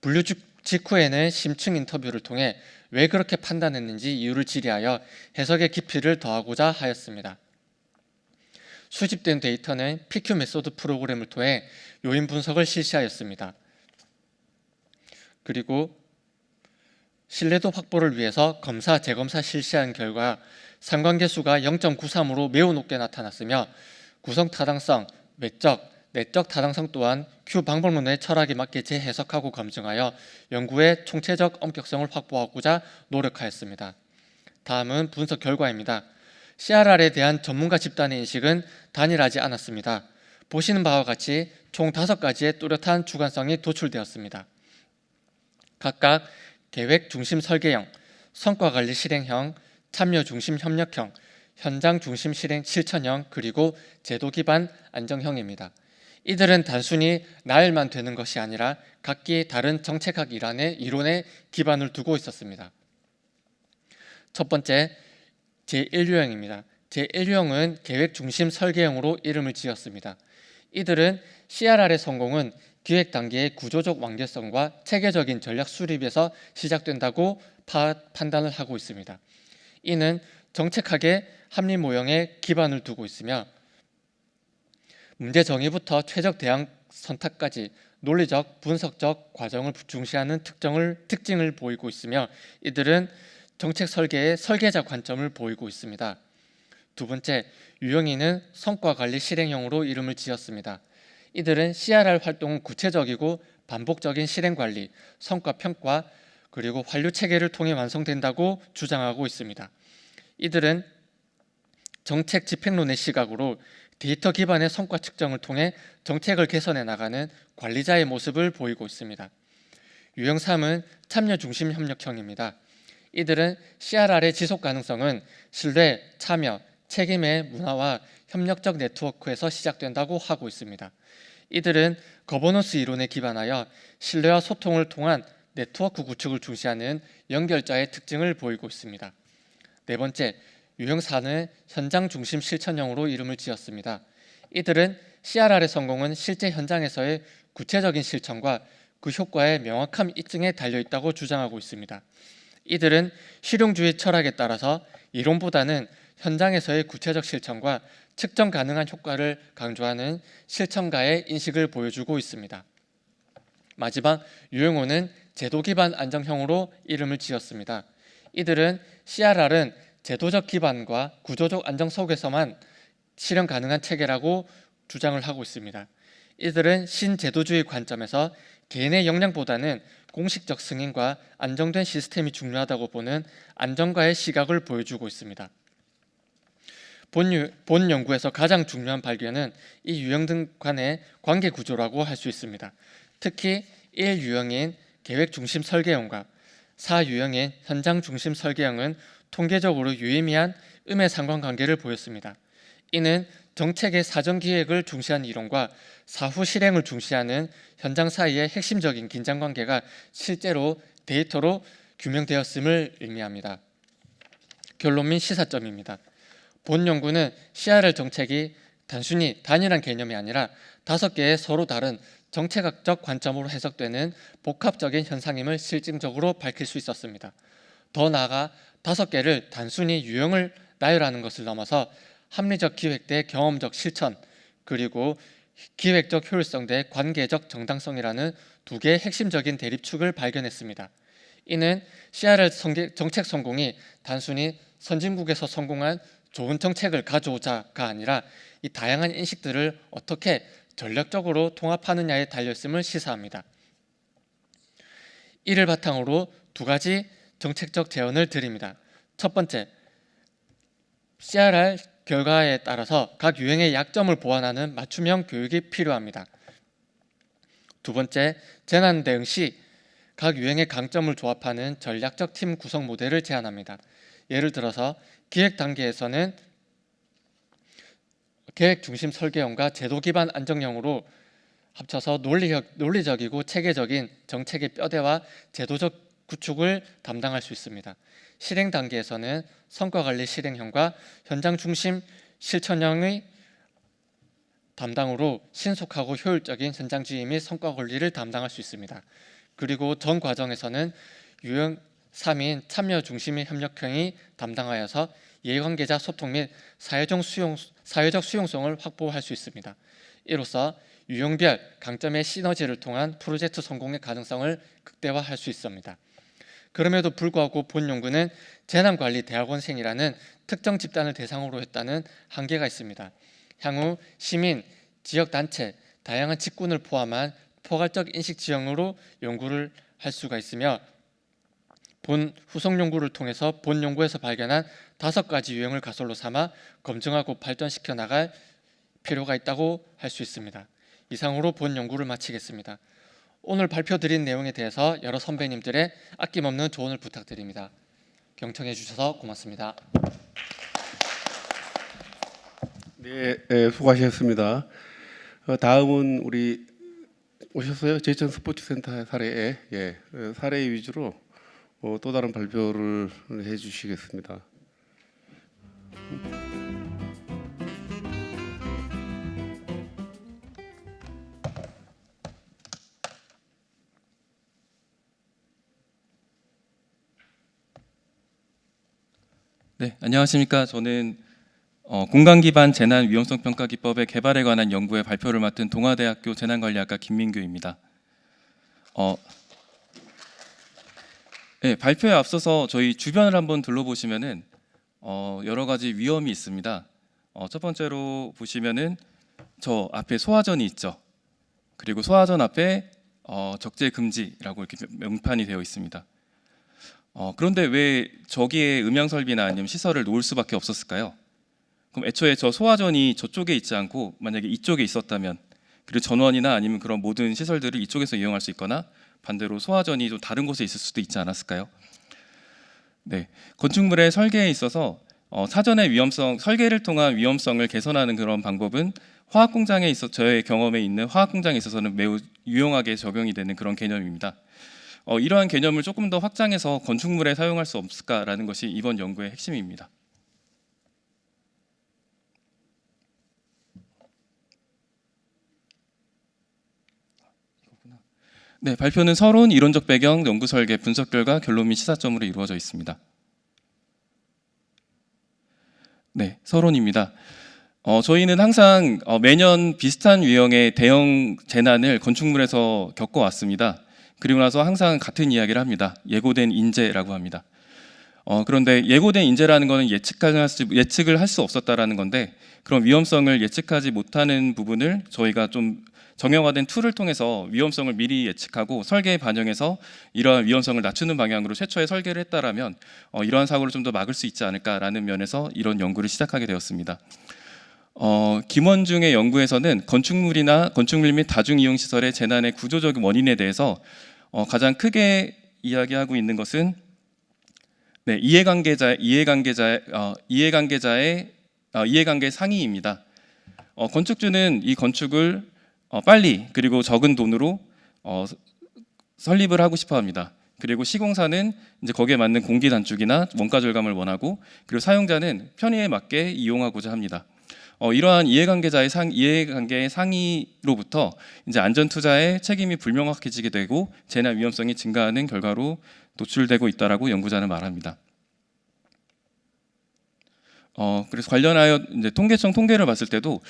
분류 직후에는 심층 인터뷰를 통해 왜 그렇게 판단했는지 이유를 질의하여 해석의 깊이를 더하고자 하였습니다. 수집된 데이터는 PQ 메소드 프로그램을 통해 요인 분석을 실시하였습니다. 그리고 신뢰도 확보를 위해서 검사, 재검사 실시한 결과 상관계 수가 0.93으로 매우 높게 나타났으며 구성 타당성, 외적, 내적 타당성 또한 Q 방법론의 철학에 맞게 재해석하고 검증하여 연구의 총체적 엄격성을 확보하고자 노력하였습니다. 다음은 분석 결과입니다. CRR에 대한 전문가 집단의 인식은 단일하지 않았습니다. 보시는 바와 같이 총 5가지의 뚜렷한 주관성이 도출되었습니다. 각각 계획 중심 설계형, 성과 관리 실행형, 참여 중심 협력형, 현장 중심 실행 실천형, 그리고 제도 기반 안정형입니다. 이들은 단순히 나열만 되는 것이 아니라 각기 다른 정책학 이론에 기반을 두고 있었습니다. 첫 번째, 제1유형입니다. 제1유형은 계획 중심 설계형으로 이름을 지었습니다. 이들은 CRR의 성공은 기획 단계의 구조적 완결성과 체계적인 전략 수립에서 시작된다고 판단을 하고 있습니다. 이는 정책학의 합리 모형에 기반을 두고 있으며 문제 정의부터 최적 대안 선택까지 논리적, 분석적 과정을 중시하는 특징을 보이고 있으며 이들은 정책 설계의 설계자 관점을 보이고 있습니다. 두 번째, 유형이는 성과 관리 실행형으로 이름을 지었습니다. 이들은 CRR 활동은 구체적이고 반복적인 실행 관리, 성과 평가, 그리고 환류 체계를 통해 완성된다고 주장하고 있습니다. 이들은 정책 집행론의 시각으로 데이터 기반의 성과 측정을 통해 정책을 개선해 나가는 관리자의 모습을 보이고 있습니다. 유형 3은 참여 중심 협력형입니다. 이들은 CRR의 지속 가능성은 신뢰, 참여, 책임의 문화와 협력적 네트워크에서 시작된다고 하고 있습니다. 이들은 거버넌스 이론에 기반하여 신뢰와 소통을 통한 네트워크 구축을 중시하는 연결자의 특징을 보이고 있습니다. 네 번째, 유형 4는 현장 중심 실천형으로 이름을 지었습니다. 이들은 CRR의 성공은 실제 현장에서의 구체적인 실천과 그 효과의 명확한 입증에 달려있다고 주장하고 있습니다. 이들은 실용주의 철학에 따라서 이론보다는 현장에서의 구체적 실천과 측정 가능한 효과를 강조하는 실천가의 인식을 보여주고 있습니다. 마지막 유형 5는 제도 기반 안정형으로 이름을 지었습니다. 이들은 CRR은 제도적 기반과 구조적 안정 속에서만 실현 가능한 체계라고 주장을 하고 있습니다. 이들은 신제도주의 관점에서 개인의 역량보다는 공식적 승인과 안정된 시스템이 중요하다고 보는 안정가의 시각을 보여주고 있습니다. 본 연구에서 가장 중요한 발견은 이 유형 등 간의 관계 구조라고 할 수 있습니다. 특히 1유형인 계획 중심 설계형과 4유형인 현장 중심 설계형은 통계적으로 유의미한 음의 상관관계를 보였습니다. 이는 정책의 사전 기획을 중시한 이론과 사후 실행을 중시하는 현장 사이의 핵심적인 긴장관계가 실제로 데이터로 규명되었음을 의미합니다. 결론 및 시사점입니다. 본 연구는 CRR 정책이 단순히 단일한 개념이 아니라 5개의 서로 다른 정책학적 관점으로 해석되는 복합적인 현상임을 실증적으로 밝힐 수 있었습니다. 더 나아가 5개를 단순히 유형을 나열하는 것을 넘어서 합리적 기획 대 경험적 실천, 그리고 기획적 효율성 대 관계적 정당성이라는 2개의 핵심적인 대립축을 발견했습니다. 이는 CRR 정책 성공이 단순히 선진국에서 성공한 좋은 정책을 가져오자가 아니라 이 다양한 인식들을 어떻게 전략적으로 통합하느냐에 달려있음을 시사합니다. 이를 바탕으로 2가지 정책적 제언을 드립니다. 첫 번째, CRR 결과에 따라서 각 유형의 약점을 보완하는 맞춤형 교육이 필요합니다. 두 번째, 재난 대응 시 각 유형의 강점을 조합하는 전략적 팀 구성 모델을 제안합니다. 예를 들어서 기획 단계에서는 계획 중심 설계형과 제도 기반 안정형으로 합쳐서 논리적이고 체계적인 정책의 뼈대와 제도적 구축을 담당할 수 있습니다. 실행 단계에서는 성과관리 실행형과 현장 중심 실천형의 담당으로 신속하고 효율적인 현장지휘 및 성과관리를 담당할 수 있습니다. 그리고 전 과정에서는 유형 3인 참여 중심의 협력형이 담당하여서 이해관계자 소통 및 사회적 수용성을 확보할 수 있습니다. 이로써 유형별 강점의 시너지를 통한 프로젝트 성공의 가능성을 극대화할 수 있습니다. 그럼에도 불구하고 본 연구는 재난관리대학원생이라는 특정 집단을 대상으로 했다는 한계가 있습니다. 향후 시민, 지역단체, 다양한 직군을 포함한 포괄적 인식 지형으로 연구를 할 수가 있으며 본 후속 연구를 통해서 본 연구에서 발견한 5가지 유형을 가설로 삼아 검증하고 발전시켜 나갈 필요가 있다고 할 수 있습니다. 이상으로 본 연구를 마치겠습니다. 오늘 발표드린 내용에 대해서 여러 선배님들의 아낌없는 조언을 부탁드립니다. 경청해 주셔서 고맙습니다. 네, 수고하셨습니다. 다음은 우리 오셨어요? 제천 스포츠센터 사례에 사례 위주로 또 다른 발표를 해주시겠습니다. 네, 안녕하십니까. 저는 공간 기반 재난 위험성 평가 기법의 개발에 관한 연구의 발표를 맡은 동아대학교 재난관리학과 김민규입니다. 네, 발표에 앞서서 저희 주변을 한번 둘러보시면은 여러 가지 위험이 있습니다. 첫 번째로 보시면은 저 앞에 소화전이 있죠. 그리고 소화전 앞에 적재 금지라고 이렇게 명판이 되어 있습니다. 그런데 왜 저기에 음향 설비나 아니면 시설을 놓을 수밖에 없었을까요? 그럼 애초에 저 소화전이 저쪽에 있지 않고 만약에 이쪽에 있었다면, 그리고 전원이나 아니면 그런 모든 시설들을 이쪽에서 이용할 수 있거나 반대로 소화전이 좀 다른 곳에 있을 수도 있지 않았을까요? 네, 건축물의 설계에 있어서 사전의 위험성, 설계를 통한 위험성을 개선하는 그런 방법은 화학 공장에 있어 저의 경험에 있는 화학 공장에 있어서는 매우 유용하게 적용이 되는 그런 개념입니다. 이러한 개념을 조금 더 확장해서 건축물에 사용할 수 없을까라는 것이 이번 연구의 핵심입니다. 네, 발표는 서론, 이론적 배경, 연구 설계, 분석 결과, 결론 및 시사점으로 이루어져 있습니다. 네, 서론입니다. 저희는 항상 매년 비슷한 유형의 대형 재난을 건축물에서 겪어왔습니다. 그리고 나서 항상 같은 이야기를 합니다. 예고된 인재라고 합니다. 그런데 예고된 인재라는 것은 예측을 할 수 없었다라는 건데, 그런 위험성을 예측하지 못하는 부분을 저희가 좀 정형화된 툴을 통해서 위험성을 미리 예측하고 설계에 반영해서 이러한 위험성을 낮추는 방향으로 최초에 설계를 했다라면 이러한 사고를 좀 더 막을 수 있지 않을까라는 면에서 이런 연구를 시작하게 되었습니다. 김원중의 연구에서는 건축물이나 건축물 및 다중이용시설의 재난의 구조적인 원인에 대해서 가장 크게 이야기하고 있는 것은 이해관계 상의입니다. 건축주는 이 건축을 빨리 그리고 적은 돈으로 설립을 하고 싶어합니다. 그리고 시공사는 이제 거기에 맞는 공기 단축이나 원가 절감을 원하고, 그리고 사용자는 편의에 맞게 이용하고자 합니다. 이러한 이해관계의 상의로부터 이제 안전 투자의 책임이 불명확해지게 되고 재난 위험성이 증가하는 결과로 노출되고 있다라고 연구자는 말합니다. 그래서 관련하여 이제 통계청 통계를 봤을 때도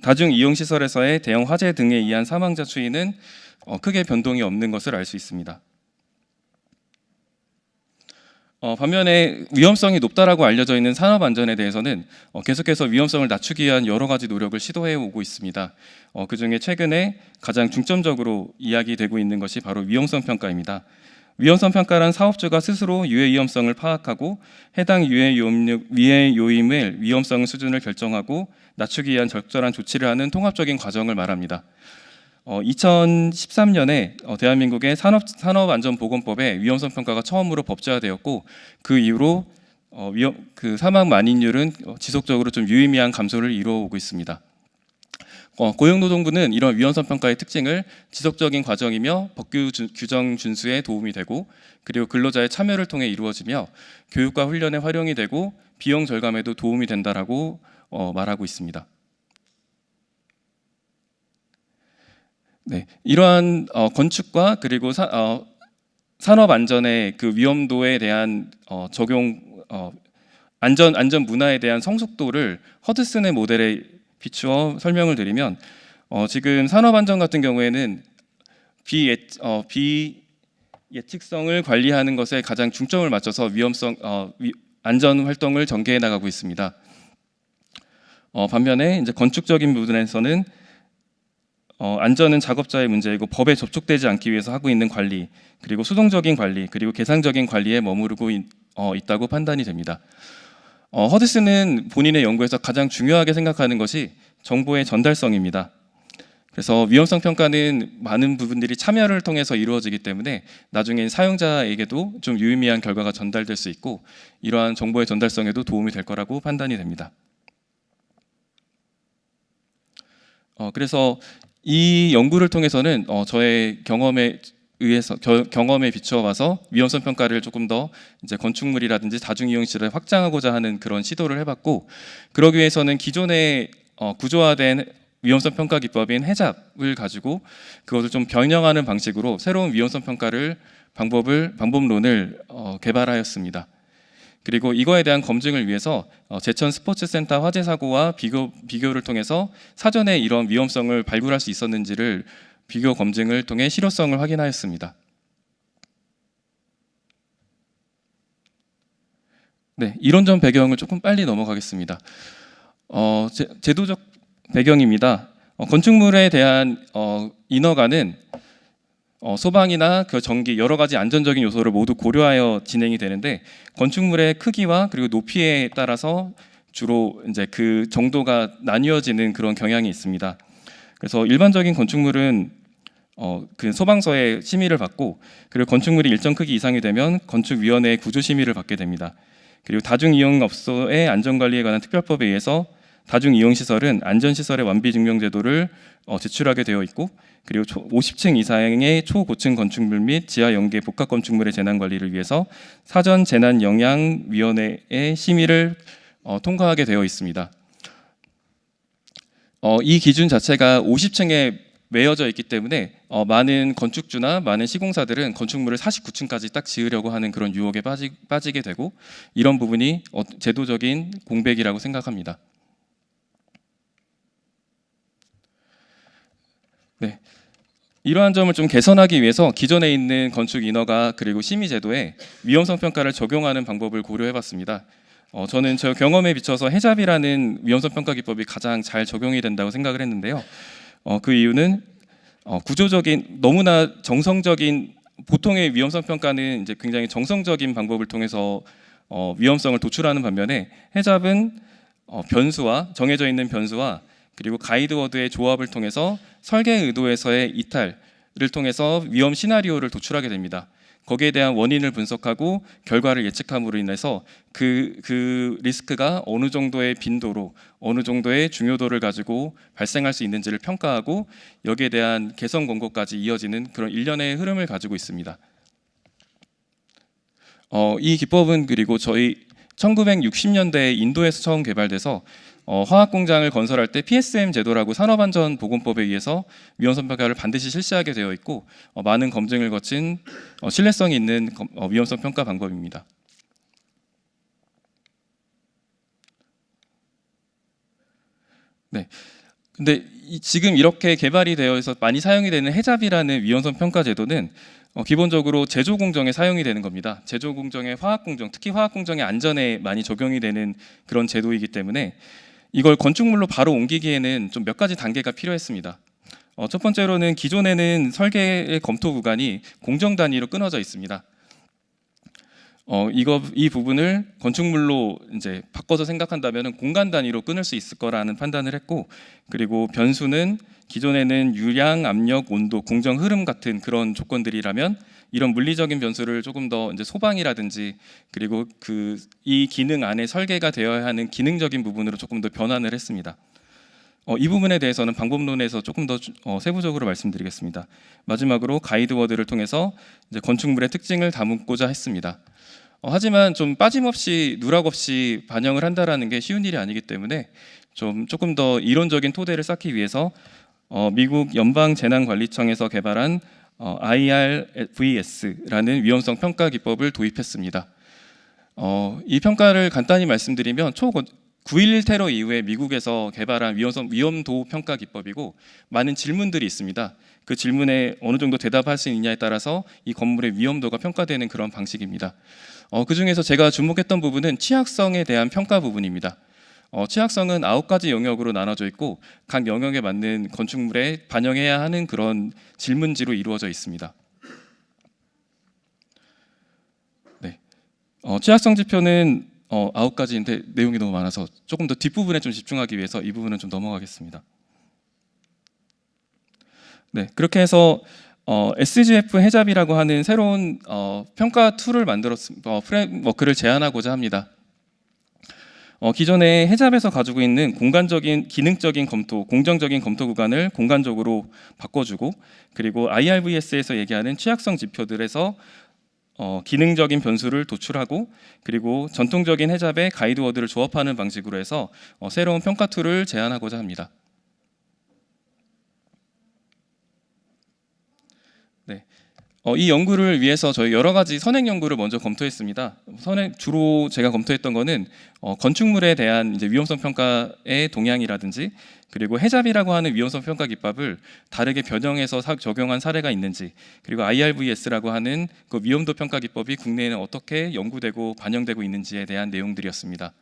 다중 이용 시설에서의 대형 화재 등에 의한 사망자 추이는 크게 변동이 없는 것을 알 수 있습니다. 반면에 위험성이 높다라고 알려져 있는 산업 안전에 대해서는 계속해서 위험성을 낮추기 위한 여러 가지 노력을 시도해 오고 있습니다. 그중에 최근에 가장 중점적으로 이야기되고 있는 것이 바로 위험성 평가입니다. 위험성 평가란 사업주가 스스로 유해 위험성을 파악하고 해당 유해 요임의 위험성 수준을 결정하고 낮추기 위한 적절한 조치를 하는 통합적인 과정을 말합니다. 2013년에 대한민국의 산업안전보건법에 위험성 평가가 처음으로 법제화되었고, 그 이후로 그 사망 만인율은 지속적으로 좀 유의미한 감소를 이루어오고 있습니다. 고용노동부는 이런 위험성 평가의 특징을 지속적인 과정이며 법규 규정 준수에 도움이 되고, 그리고 근로자의 참여를 통해 이루어지며 교육과 훈련에 활용이 되고 비용 절감에도 도움이 된다라고 말하고 있습니다. 네, 이러한 건축과 그리고 산업 안전의 그 위험도에 대한 적용, 안전 문화에 대한 성숙도를 허드슨의 모델에 비추어 설명을 드리면, 지금 산업 안전 같은 경우에는 비예측성을 관리하는 것에 가장 중점을 맞춰서 안전 활동을 전개해 나가고 있습니다. 반면에 이제 건축적인 부분에서는 안전은 작업자의 문제이고 법에 접촉되지 않기 위해서 하고 있는 관리, 그리고 수동적인 관리, 그리고 계산적인 관리에 머무르고 있다고 판단이 됩니다. 허드슨은 본인의 연구에서 가장 중요하게 생각하는 것이 정보의 전달성입니다. 그래서 위험성 평가는 많은 부분들이 참여를 통해서 이루어지기 때문에 나중에 사용자에게도 좀 유의미한 결과가 전달될 수 있고, 이러한 정보의 전달성에도 도움이 될 거라고 판단이 됩니다. 그래서 이 연구를 통해서는 저의 경험에 비추어 봐서 위험성 평가를 조금 더 이제 건축물이라든지 다중이용 시설을 확장하고자 하는 그런 시도를 해봤고, 그러기 위해서는 기존의 구조화된 위험성 평가 기법인 해잡을 가지고 그것을 좀 변형하는 방식으로 새로운 위험성 평가를 방법론을 개발하였습니다. 그리고 이거에 대한 검증을 위해서 제천 스포츠센터 화재 사고와 비교를 통해서 사전에 이런 위험성을 발굴할 수 있었는지를 비교 검증을 통해 실효성을 확인하였습니다. 네, 이론적 배경을 조금 빨리 넘어가겠습니다. 제도적 배경입니다. 건축물에 대한 인허가는 소방이나 그 전기 여러 가지 안전적인 요소를 모두 고려하여 진행이 되는데, 건축물의 크기와 그리고 높이에 따라서 주로 이제 그 정도가 나뉘어지는 그런 경향이 있습니다. 그래서 일반적인 건축물은 그 소방서의 심의를 받고, 그리고 건축물이 일정 크기 이상이 되면 건축위원회의 구조 심의를 받게 됩니다. 그리고 다중이용업소의 안전관리에 관한 특별법에 의해서 다중이용시설은 안전시설의 완비증명제도를 제출하게 되어 있고, 그리고 50층 이상의 초고층 건축물 및 지하 연계 복합 건축물의 재난관리를 위해서 사전 재난영향위원회의 심의를 통과하게 되어 있습니다. 이 기준 자체가 50층에 매여져 있기 때문에 많은 건축주나 많은 시공사들은 건축물을 49층까지 딱 지으려고 하는 그런 유혹에 빠지게 되고, 이런 부분이 제도적인 공백이라고 생각합니다. 네, 이러한 점을 좀 개선하기 위해서 기존에 있는 건축 인허가 그리고 심의 제도에 위험성 평가를 적용하는 방법을 고려해봤습니다. 저는 저 경험에 비춰서 해잡이라는 위험성 평가 기법이 가장 잘 적용이 된다고 생각을 했는데요. 그 이유는 구조적인 너무나 정성적인 보통의 위험성 평가는 이제 굉장히 정성적인 방법을 통해서 위험성을 도출하는 반면에 해잡은 변수와 정해져 있는 변수와 그리고 가이드워드의 조합을 통해서 설계 의도에서의 이탈을 통해서 위험 시나리오를 도출하게 됩니다. 거기에 대한 원인을 분석하고 결과를 예측함으로 인해서 그 리스크가 어느 정도의 빈도로 어느 정도의 중요도를 가지고 발생할 수 있는지를 평가하고 여기에 대한 개선 권고까지 이어지는 그런 일련의 흐름을 가지고 있습니다. 이 기법은 그리고 저희 1960년대에 인도에서 처음 개발돼서 화학 공장을 건설할 때 PSM 제도라고 산업안전보건법에 의해서 위험성 평가를 반드시 실시하게 되어 있고 많은 검증을 거친 신뢰성이 있는 위험성 평가 방법입니다. 네. 근데 지금 이렇게 개발이 되어 있어 많이 사용이 되는 해잡이라는 위험성 평가 제도는 기본적으로 제조 공정에 사용이 되는 겁니다. 제조 공정의 화학 공정, 특히 화학 공정의 안전에 많이 적용이 되는 그런 제도이기 때문에 이걸 건축물로 바로 옮기기에는 좀 몇 가지 단계가 필요했습니다. 첫 번째로는 기존에는 설계의 검토 구간이 공정 단위로 끊어져 있습니다. 이 부분을 건축물로 이제 바꿔서 생각한다면 공간 단위로 끊을 수 있을 거라는 판단을 했고, 그리고 변수는 기존에는 유량, 압력, 온도, 공정 흐름 같은 그런 조건들이라면 이런 물리적인 변수를 조금 더 이제 소방이라든지 그리고 이 기능 안에 설계가 되어야 하는 기능적인 부분으로 조금 더 변환을 했습니다. 이 부분에 대해서는 방법론에서 조금 더 세부적으로 말씀드리겠습니다. 마지막으로 가이드워드를 통해서 이제 건축물의 특징을 담고자 했습니다. 하지만 좀 빠짐없이 누락 없이 반영을 한다라는 게 쉬운 일이 아니기 때문에 조금 더 이론적인 토대를 쌓기 위해서 미국 연방재난관리청에서 개발한 IRVS라는 위험성 평가 기법을 도입했습니다. 이 평가를 간단히 말씀드리면 9.11 테러 이후에 미국에서 개발한 위험도 평가 기법이고 많은 질문들이 있습니다. 그 질문에 어느 정도 대답할 수 있느냐에 따라서 이 건물의 위험도가 평가되는 그런 방식입니다. 그 중에서 제가 주목했던 부분은 취약성에 대한 평가 부분입니다. 취약성은 9가지 영역으로 나눠져 있고 각 영역에 맞는 건축물에 반영해야 하는 그런 질문지로 이루어져 있습니다. 네. 취약성 지표는 9가지인데 내용이 너무 많아서 조금 더 뒷부분에 좀 집중하기 위해서 이 부분은 좀 넘어가겠습니다. 네, 그렇게 해서 SGF 해잡이라고 하는 새로운 평가 툴을 프레임워크를 제안하고자 합니다. 기존에 해잡에서 가지고 있는 공간적인 기능적인 검토, 공정적인 검토 구간을 공간적으로 바꿔주고, 그리고 IRVS에서 얘기하는 취약성 지표들에서 기능적인 변수를 도출하고, 그리고 전통적인 해잡의 가이드워드를 조합하는 방식으로 해서 새로운 평가 툴을 제안하고자 합니다. 네. 이 연구를 위해서 저희 여러 가지 선행 연구를 먼저 검토했습니다. 주로 제가 검토했던 거는 건축물에 대한 이제 위험성 평가의 동향이라든지, 그리고 해잡이라고 하는 위험성 평가 기법을 다르게 변형해서 적용한 사례가 있는지, 그리고 IRVS라고 하는 그 위험도 평가 기법이 국내에는 어떻게 연구되고 반영되고 있는지에 대한 내용들이었습니다.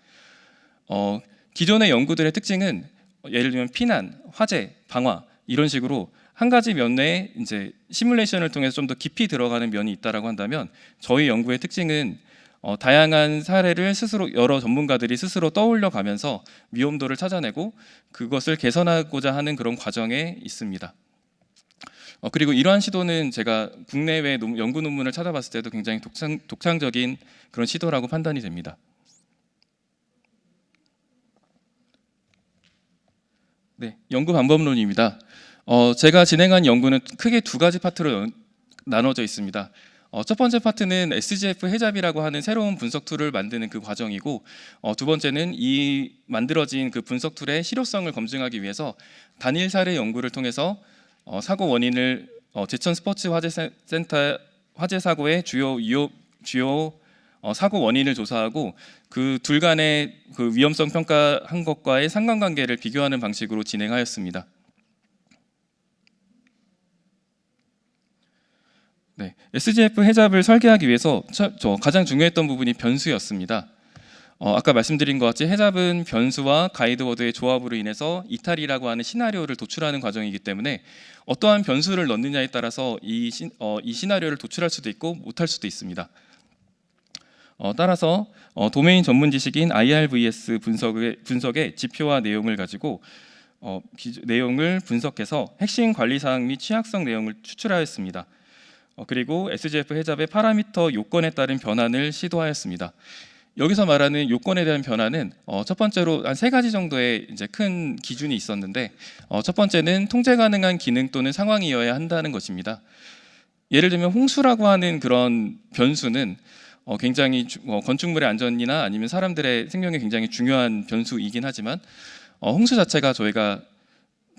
기존의 연구들의 특징은 예를 들면 피난, 화재, 방화 이런 식으로 한 가지 면에 이제 시뮬레이션을 통해서 좀 더 깊이 들어가는 면이 있다라고 한다면, 저희 연구의 특징은 다양한 사례를 스스로 여러 전문가들이 스스로 떠올려 가면서 위험도를 찾아내고 그것을 개선하고자 하는 그런 과정에 있습니다. 그리고 이러한 시도는 제가 국내외 연구 논문을 찾아봤을 때도 굉장히 독창적인 그런 시도라고 판단이 됩니다. 네, 연구 방법론입니다. 제가 진행한 연구는 크게 2가지 파트로 나눠져 있습니다. 첫 번째 파트는 SGF 해잡이라고 하는 새로운 분석 툴을 만드는 그 과정이고, 두 번째는 이 만들어진 그 분석 툴의 실효성을 검증하기 위해서 단일 사례 연구를 통해서 사고 원인을 제천 스포츠 화재센터 화재 사고의 주요 사고 원인을 조사하고 그 둘 간의 그 위험성 평가한 것과의 상관관계를 비교하는 방식으로 진행하였습니다. 네, SGF 해잡을 설계하기 위해서 가장 중요했던 부분이 변수였습니다. 아까 말씀드린 것 같이 해잡은 변수와 가이드워드의 조합으로 인해서 이탈이라고 하는 시나리오를 도출하는 과정이기 때문에 어떠한 변수를 넣느냐에 따라서 이 시나리오를 도출할 수도 있고 못할 수도 있습니다. 따라서 도메인 전문 지식인 IRVS 분석의 지표와 내용을 가지고 내용을 분석해서 핵심 관리 사항 및 취약성 내용을 추출하였습니다. 그리고 SGF 해잡의 파라미터 요건에 따른 변환을 시도하였습니다. 여기서 말하는 요건에 대한 변화는 첫 번째로 한 3가지 정도의 이제 큰 기준이 있었는데, 첫 번째는 통제 가능한 기능 또는 상황이어야 한다는 것입니다. 예를 들면 홍수라고 하는 그런 변수는 굉장히 건축물의 안전이나 아니면 사람들의 생명에 굉장히 중요한 변수이긴 하지만 홍수 자체가 저희가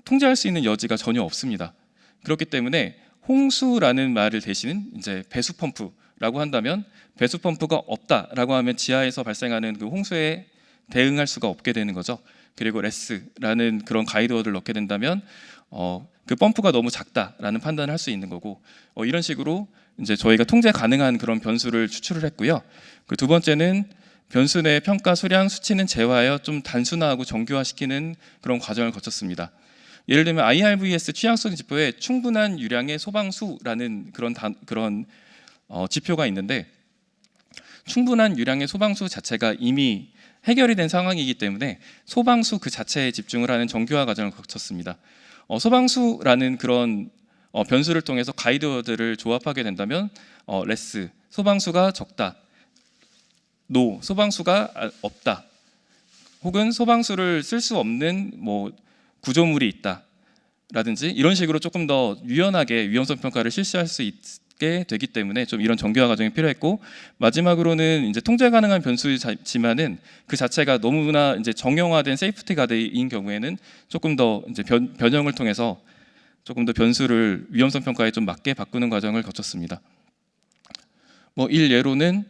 통제할 수 있는 여지가 전혀 없습니다. 그렇기 때문에 홍수라는 말을 대신 이제 배수 펌프라고 한다면, 배수 펌프가 없다라고 하면 지하에서 발생하는 그 홍수에 대응할 수가 없게 되는 거죠. 그리고 레스라는 그런 가이드워드를 넣게 된다면 그 펌프가 너무 작다라는 판단을 할 수 있는 거고, 이런 식으로 이제 저희가 통제 가능한 그런 변수를 추출을 했고요. 그 두 번째는 변수 내 평가 수량 수치는 제외하여 좀 단순화하고 정교화시키는 그런 과정을 거쳤습니다. 예를 들면 IRVS 취약성 지표에 충분한 유량의 소방수라는 그런 지표가 있는데, 충분한 유량의 소방수 자체가 이미 해결이 된 상황이기 때문에 소방수 그 자체에 집중을 하는 정교화 과정을 거쳤습니다. 소방수라는 그런 변수를 통해서 가이드워드를 조합하게 된다면 레스, 소방수가 적다, 노, 소방수가 없다, 혹은 소방수를 쓸 수 없는 구조물이 있다 라든지 이런 식으로 조금 더 유연하게 위험성 평가를 실시할 수 있게 되기 때문에 좀 이런 정교화 과정이 필요했고, 마지막으로는 이제 통제 가능한 변수지만은 그 자체가 너무나 이제 정형화된 세이프티 가드인 경우에는 조금 더 이제 변형을 통해서 조금 더 변수를 위험성 평가에 좀 맞게 바꾸는 과정을 거쳤습니다. 일예로는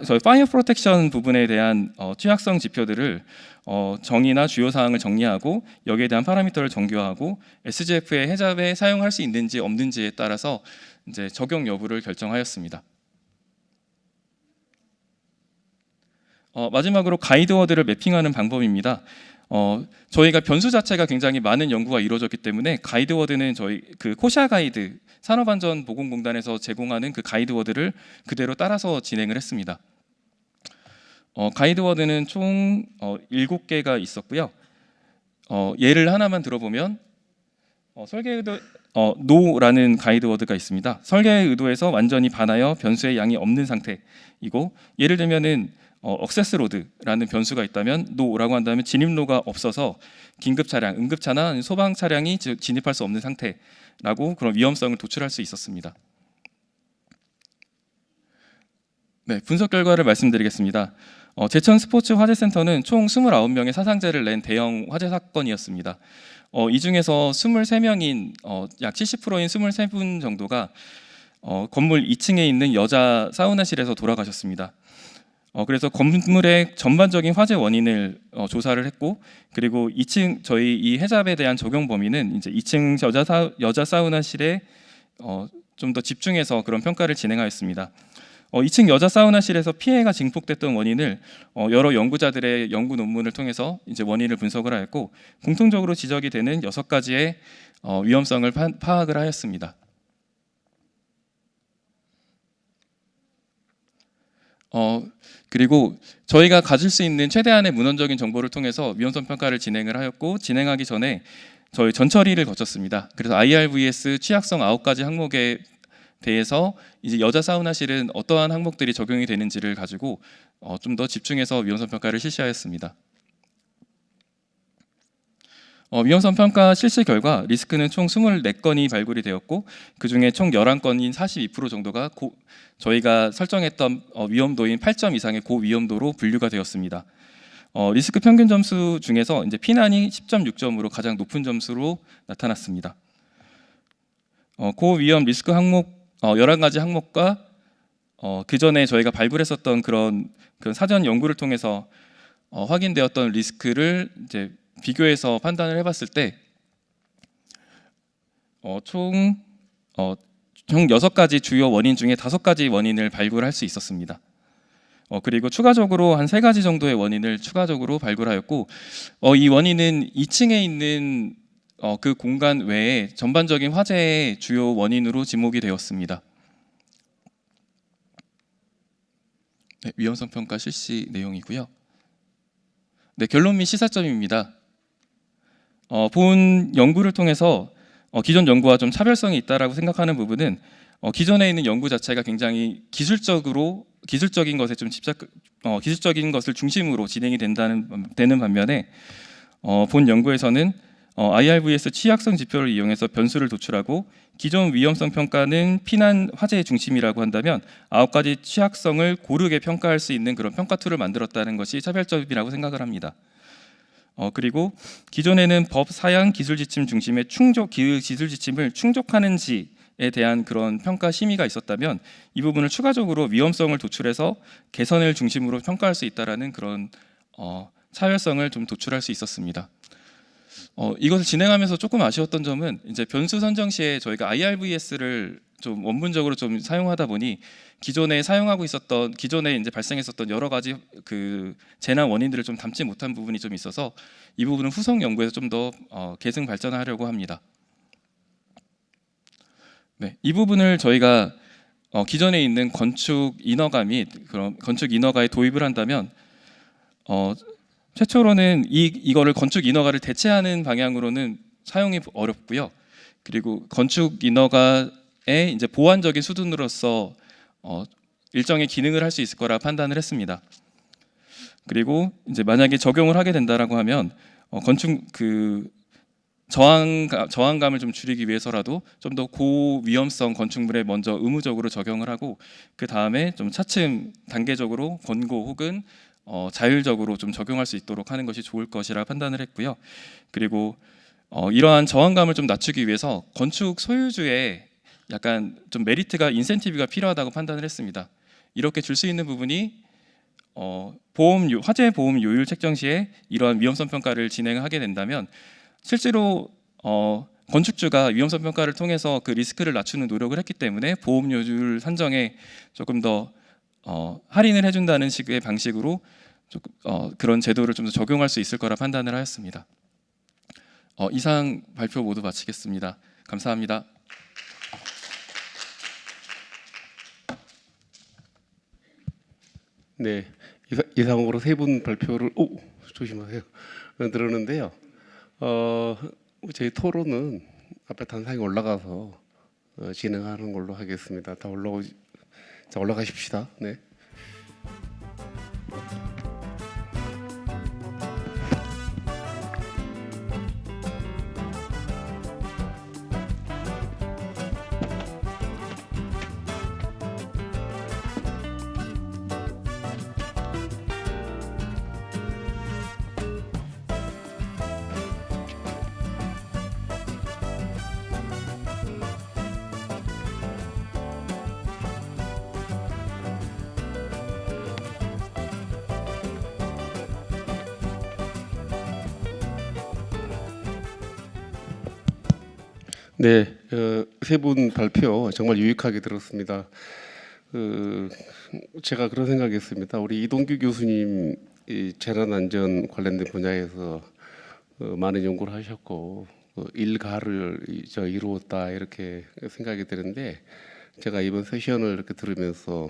저희 파이어 프로텍션 부분에 대한 취약성 지표들을 정의나 주요 사항을 정리하고 여기에 대한 파라미터를 정교화하고 SGF의 해잡에 사용할 수 있는지 없는지에 따라서 이제 적용 여부를 결정하였습니다. 마지막으로 가이드워드를 매핑하는 방법입니다. 저희가 변수 자체가 굉장히 많은 연구가 이루어졌기 때문에 가이드워드는 저희 그 코샤 가이드, 산업안전보건공단에서 제공하는 그 가이드워드를 그대로 따라서 진행을 했습니다. 가이드워드는 총 7개가 있었고요. 예를 하나만 들어보면 설계 의도 노라는 가이드워드가 있습니다. 설계 의도에서 완전히 반하여 변수의 양이 없는 상태이고, 예를 들면은 억세스 로드라는 변수가 있다면 노라고 한다면 진입로가 없어서 긴급 차량, 응급차나 소방 차량이 진입할 수 없는 상태라고 그런 위험성을 도출할 수 있었습니다. 네, 분석 결과를 말씀드리겠습니다. 제천 스포츠 화재센터는 총 29명의 사상자를 낸 대형 화재 사건이었습니다. 이 중에서 23명인 약 70%인 23분 정도가 건물 2층에 있는 여자 사우나실에서 돌아가셨습니다. 그래서 건물의 전반적인 화재 원인을 조사를 했고, 그리고 2층 저희 이 해잡에 대한 적용 범위는 이제 2층 여자 사우나실에 좀 더 집중해서 그런 평가를 진행하였습니다. 2층 여자 사우나실에서 피해가 증폭됐던 원인을 여러 연구자들의 연구 논문을 통해서 이제 원인을 분석을 하였고, 공통적으로 지적이 되는 6가지의 위험성을 파악을 하였습니다. 그리고 저희가 가질 수 있는 최대한의 문헌적인 정보를 통해서 위험성 평가를 진행을 하였고, 진행하기 전에 저희 전처리를 거쳤습니다. 그래서 IRVS 취약성 9가지 항목에 대해서 이제 여자 사우나실은 어떠한 항목들이 적용이 되는지를 가지고 좀 더 집중해서 위험성 평가를 실시하였습니다. 위험성 평가 실시 결과 리스크는 총 24건이 발굴이 되었고, 그중에 총 11건인 42% 정도가 저희가 설정했던 위험도인 8점 이상의 고위험도로 분류가 되었습니다. 리스크 평균 점수 중에서 이제 피난이 10.6점으로 가장 높은 점수로 나타났습니다. 고위험 리스크 항목 11가지 항목과 그 전에 저희가 발굴했었던 그런 사전 연구를 통해서 확인되었던 리스크를 이제 비교해서 판단을 해봤을 때 총 6가지 주요 원인 중에 5가지 원인을 발굴할 수 있었습니다. 그리고 추가적으로 한 3가지 정도의 원인을 추가적으로 발굴하였고, 이 원인은 2층에 있는 그 공간 외에 전반적인 화재의 주요 원인으로 지목이 되었습니다. 네, 위험성 평가 실시 내용이고요. 네, 결론 및 시사점입니다. 본 연구를 통해서 기존 연구와 좀 차별성이 있다라고 생각하는 부분은 기존에 있는 연구 자체가 굉장히 기술적인 것에 좀 기술적인 것을 중심으로 진행이 되는 반면에 본 연구에서는 IRVS 취약성 지표를 이용해서 변수를 도출하고 기존 위험성 평가는 피난 화재의 중심이라고 한다면 9가지 취약성을 고르게 평가할 수 있는 그런 평가 툴을 만들었다는 것이 차별점이라고 생각을 합니다. 그리고 기존에는 법, 사양, 기술 지침 중심의 기술 지침을 충족하는지에 대한 그런 평가 심의가 있었다면 이 부분을 추가적으로 위험성을 도출해서 개선을 중심으로 평가할 수 있다라는 그런 차별성을 좀 도출할 수 있었습니다. 이것을 진행하면서 조금 아쉬웠던 점은 이제 변수 선정 시에 저희가 IRVS를 좀 원문적으로 좀 사용하다 보니 기존에 이제 발생했었던 여러 가지 그 재난 원인들을 좀 담지 못한 부분이 좀 있어서 이 부분은 후속 연구에서 좀 더 계승 발전하려고 합니다. 네, 이 부분을 저희가 기존에 있는 건축 인허가 및 그런 건축 인허가에 도입을 한다면 최초로는 이거를 건축 인허가를 대체하는 방향으로는 사용이 어렵고요. 그리고 건축 인허가의 이제 보완적인 수단으로서 일정의 기능을 할 수 있을 거라 판단을 했습니다. 그리고 이제 만약에 적용을 하게 된다라고 하면 건축 저항감을 좀 줄이기 위해서라도 좀 더 고위험성 건축물에 먼저 의무적으로 적용을 하고 그 다음에 좀 차츰 단계적으로 권고 혹은 자율적으로 좀 적용할 수 있도록 하는 것이 좋을 것이라 판단을 했고요. 그리고 이러한 저항감을 좀 낮추기 위해서 건축 소유주의 약간 좀 메리트가 인센티브가 필요하다고 판단을 했습니다. 이렇게 줄 수 있는 부분이 화재 보험 요율 책정 시에 이러한 위험성 평가를 진행하게 된다면 실제로 건축주가 위험성 평가를 통해서 그 리스크를 낮추는 노력을 했기 때문에 보험 요율 산정에 조금 더 할인을 해준다는 식의 방식으로 그런 제도를 좀 더 적용할 수 있을 거라 판단을 하였습니다. 이상 발표 모두 마치겠습니다. 감사합니다. 네, 이상으로 세 분 발표를 조심하세요. 들었는데요. 저희 토론은 앞에 단상에 올라가서 진행하는 걸로 하겠습니다. 다 올라가십시다. 네. 네, 세 분 발표 정말 유익하게 들었습니다. 제가 그런 생각했습니다. 우리 이동규 교수님 이 재난안전 관련된 분야에서 많은 연구를 하셨고 일가를 이루었다 이렇게 생각이 드는데 제가 이번 세션을 이렇게 들으면서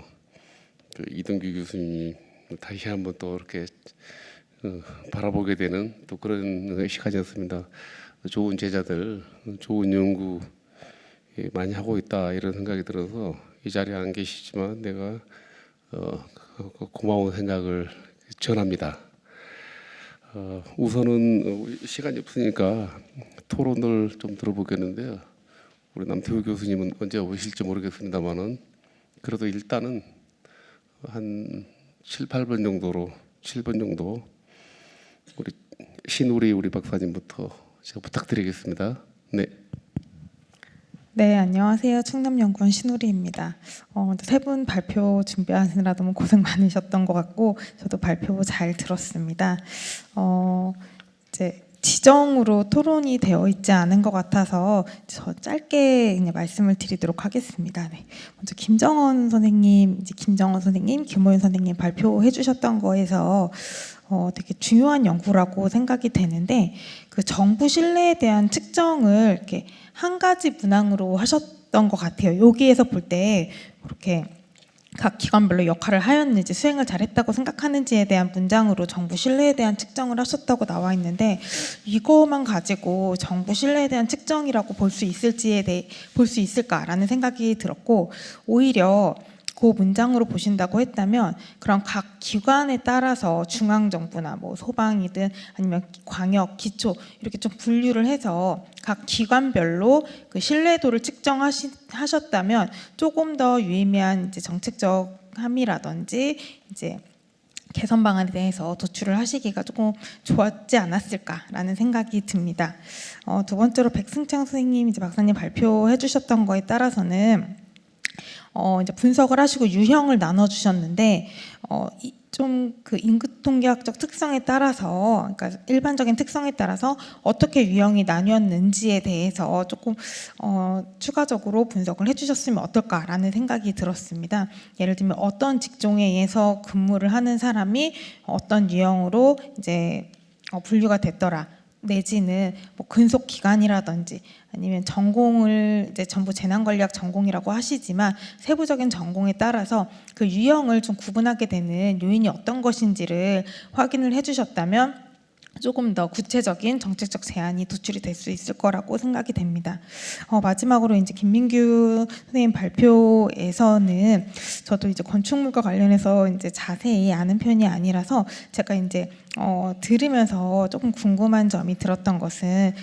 이동규 교수님 다시 한번 또 이렇게 바라보게 되는 또 그런 시간이었습니다. 좋은 제자들, 좋은 연구 많이 하고 있다 이런 생각이 들어서 이 자리에 안 계시지만 내가 고마운 생각을 전합니다. 우선은 시간이 없으니까 토론을 좀 들어보겠는데요. 우리 남태우 교수님은 언제 오실지 모르겠습니다만은 그래도 일단은 한 7, 8번 정도 우리 신우리 우리 박사님부터 제가 부탁드리겠습니다. 네. 네, 안녕하세요. 충남연구원 신우리입니다. 세 분 발표 준비하시느라 너무 고생 많으셨던 것 같고 저도 발표 잘 들었습니다. 이제 지정으로 토론이 되어 있지 않은 것 같아서 저 짧게 그냥 말씀을 드리도록 하겠습니다. 네. 먼저 김정원 선생님, 김호윤 선생님 발표해 주셨던 거에서 되게 중요한 연구라고 생각이 되는데 그 정부 신뢰에 대한 측정을 이렇게 한 가지 문항으로 하셨던 것 같아요. 여기에서 볼 때 이렇게 각 기관별로 역할을 하였는지 수행을 잘했다고 생각하는지에 대한 문장으로 정부 신뢰에 대한 측정을 하셨다고 나와 있는데 이거만 가지고 정부 신뢰에 대한 측정이라고 볼 수 있을까라는 생각이 들었고 오히려 그 문장으로 보신다고 했다면 그런 각 기관에 따라서 중앙정부나 뭐 소방이든 아니면 광역, 기초 이렇게 좀 분류를 해서 각 기관별로 그 신뢰도를 측정하셨다면 조금 더 유의미한 이제 정책적 함이라든지 이제 개선 방안에 대해서 도출을 하시기가 조금 좋았지 않았을까라는 생각이 듭니다. 두 번째로 백승창 선생님 이제 박사님 발표해 주셨던 거에 따라서는 이제 분석을 하시고 유형을 나눠 주셨는데 좀 그 인구 통계학적 특성에 따라서 그러니까 일반적인 특성에 따라서 어떻게 유형이 나뉘었는지에 대해서 조금 추가적으로 분석을 해주셨으면 어떨까라는 생각이 들었습니다. 예를 들면 어떤 직종에서 근무를 하는 사람이 어떤 유형으로 이제 분류가 됐더라. 내지는 뭐 근속 기간이라든지 아니면 전공을 이제 전부 재난관리학 전공이라고 하시지만 세부적인 전공에 따라서 그 유형을 좀 구분하게 되는 요인이 어떤 것인지를 확인을 해주셨다면 조금 더 구체적인 정책적 제안이 도출이 될 수 있을 거라고 생각이 됩니다. 마지막으로 이제 김민규 선생님 발표에서는 저도 이제 건축물과 관련해서 이제 자세히 아는 편이 아니라서 제가 이제 들으면서 조금 궁금한 점이 들었던 것은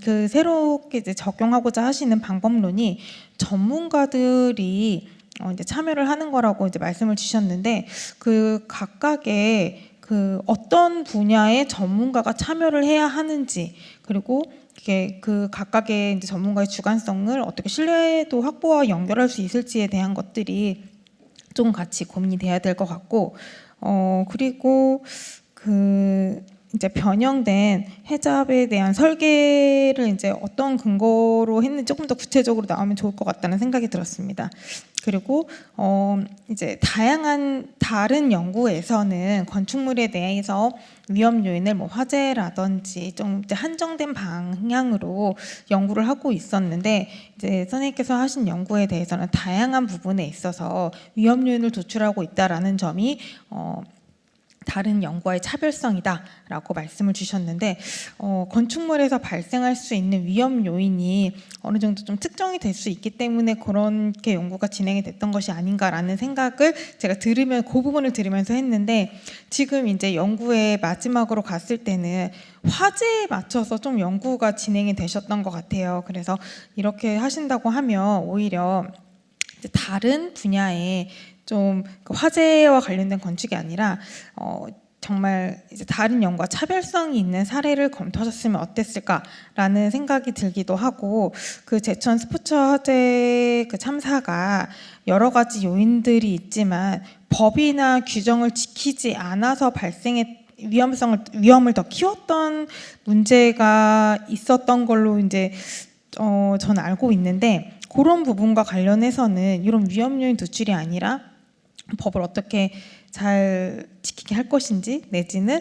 그 새롭게 이제 적용하고자 하시는 방법론이 전문가들이 이제 참여를 하는 거라고 이제 말씀을 주셨는데 그 각각의 그 어떤 분야의 전문가가 참여를 해야 하는지 그리고 이게 그 각각의 이제 전문가의 주관성을 어떻게 신뢰도 확보와 연결할 수 있을지에 대한 것들이 좀 같이 고민이 돼야 될 것 같고 그리고 그 이제 변형된 해잡에 대한 설계를 이제 어떤 근거로 했는지 조금 더 구체적으로 나오면 좋을 것 같다는 생각이 들었습니다. 그리고 이제 다양한 다른 연구에서는 건축물에 대해서 위험 요인을 뭐 화재라든지 좀 이제 한정된 방향으로 연구를 하고 있었는데 이제 선생님께서 하신 연구에 대해서는 다양한 부분에 있어서 위험 요인을 도출하고 있다라는 점이 다른 연구와의 차별성이다라고 말씀을 주셨는데 건축물에서 발생할 수 있는 위험 요인이 어느 정도 좀 특정이 될 수 있기 때문에 그렇게 연구가 진행이 됐던 것이 아닌가라는 생각을 제가 그 부분을 들으면서 했는데 지금 이제 연구의 마지막으로 갔을 때는 화재에 맞춰서 좀 연구가 진행이 되셨던 것 같아요. 그래서 이렇게 하신다고 하면 오히려 이제 다른 분야에 좀 화재와 관련된 건축이 아니라 정말 이제 다른 연구와 차별성이 있는 사례를 검토하셨으면 어땠을까라는 생각이 들기도 하고 그 제천 스포츠 화재 그 참사가 여러 가지 요인들이 있지만 법이나 규정을 지키지 않아서 위험을 더 키웠던 문제가 있었던 걸로 이제 저는 알고 있는데 그런 부분과 관련해서는 이런 위험 요인 도출이 아니라 법을 어떻게 잘 지키게 할 것인지 내지는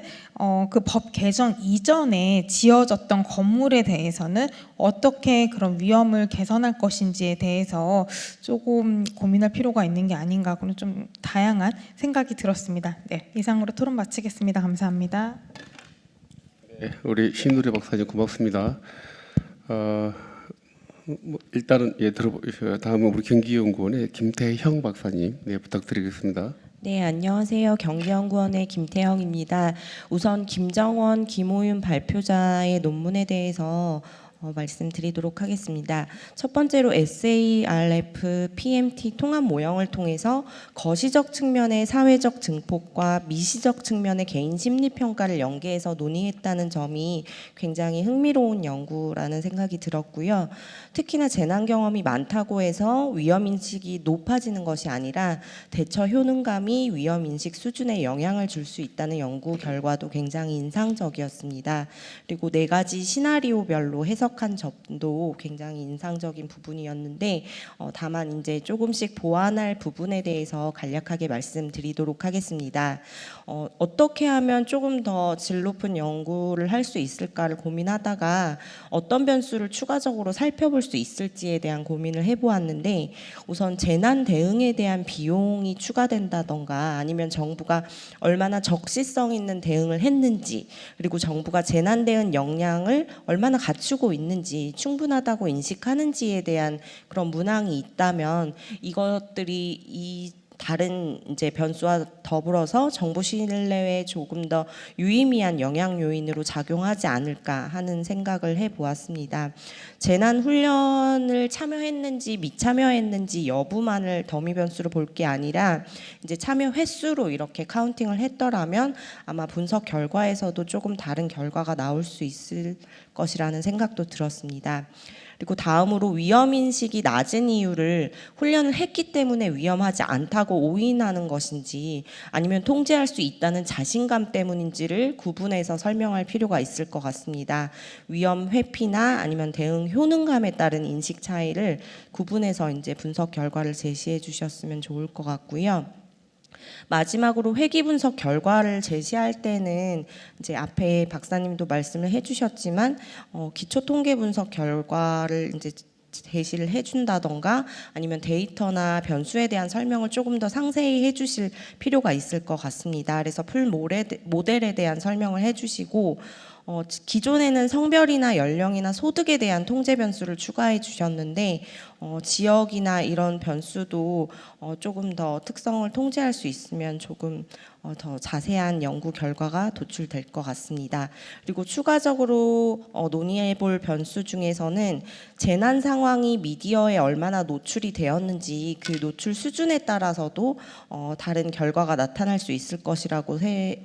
그 법 개정 이전에 지어졌던 건물에 대해서는 어떻게 그런 위험을 개선할 것인지에 대해서 조금 고민할 필요가 있는 게 아닌가 그런 좀 다양한 생각이 들었습니다. 네, 이상으로 토론 마치겠습니다. 감사합니다. 네, 우리 신누리 박사님 고맙습니다. 일단은 다음은 우리 경기연구원의 김태형 박사님 부탁드리겠습니다. 네, 안녕하세요. 경기연구원의 김태형입니다. 우선 김정원, 김호윤 발표자의 논문에 대해서 말씀드리도록 하겠습니다. 첫 번째로 SARF PMT 통합 모형을 통해서 거시적 측면의 사회적 증폭과 미시적 측면의 개인 심리 평가를 연계해서 논의했다는 점이 굉장히 흥미로운 연구라는 생각이 들었고요. 특히나 재난 경험이 많다고 해서 위험 인식이 높아지는 것이 아니라 대처 효능감이 위험 인식 수준에 영향을 줄 수 있다는 연구 결과도 굉장히 인상적이었습니다. 그리고 4가지 시나리오별로 해석 분석한 점도 굉장히 인상적인 부분이었는데 다만 이제 조금씩 보완할 부분에 대해서 간략하게 말씀드리도록 하겠습니다. 어떻게 하면 조금 더 질 높은 연구를 할 수 있을까를 고민하다가 어떤 변수를 추가적으로 살펴볼 수 있을지에 대한 고민을 해보았는데, 우선 재난 대응에 대한 비용이 추가된다던가 아니면 정부가 얼마나 적시성 있는 대응을 했는지, 그리고 정부가 재난 대응 역량을 얼마나 갖추고 있는지, 충분하다고 인식하는지에 대한 그런 문항이 있다면 이것들이 이 다른 이제 변수와 더불어서 정부 신뢰에 조금 더 유의미한 영향 요인으로 작용하지 않을까 하는 생각을 해보았습니다. 재난 훈련을 참여했는지 미참여했는지 여부만을 더미 변수로 볼 게 아니라 이제 참여 횟수로 이렇게 카운팅을 했더라면 아마 분석 결과에서도 조금 다른 결과가 나올 수 있을 것이라는 생각도 들었습니다. 그리고 다음으로 위험인식이 낮은 이유를 훈련을 했기 때문에 위험하지 않다고 오인하는 것인지 아니면 통제할 수 있다는 자신감 때문인지를 구분해서 설명할 필요가 있을 것 같습니다. 위험 회피나 아니면 대응 효능감에 따른 인식 차이를 구분해서 이제 분석 결과를 제시해 주셨으면 좋을 것 같고요. 마지막으로 회기 분석 결과를 제시할 때는 이제 앞에 박사님도 말씀을 해주셨지만 기초 통계 분석 결과를 이제 제시를 해준다던가 아니면 데이터나 변수에 대한 설명을 조금 더 상세히 해주실 필요가 있을 것 같습니다. 그래서 풀 모델에 대한 설명을 해주시고 기존에는 성별이나 연령이나 소득에 대한 통제 변수를 추가해 주셨는데 지역이나 이런 변수도 조금 더 특성을 통제할 수 있으면 조금 더 자세한 연구 결과가 도출될 것 같습니다. 그리고 추가적으로 논의해 볼 변수 중에서는 재난 상황이 미디어에 얼마나 노출이 되었는지 그 노출 수준에 따라서도 다른 결과가 나타날 수 있을 것이라고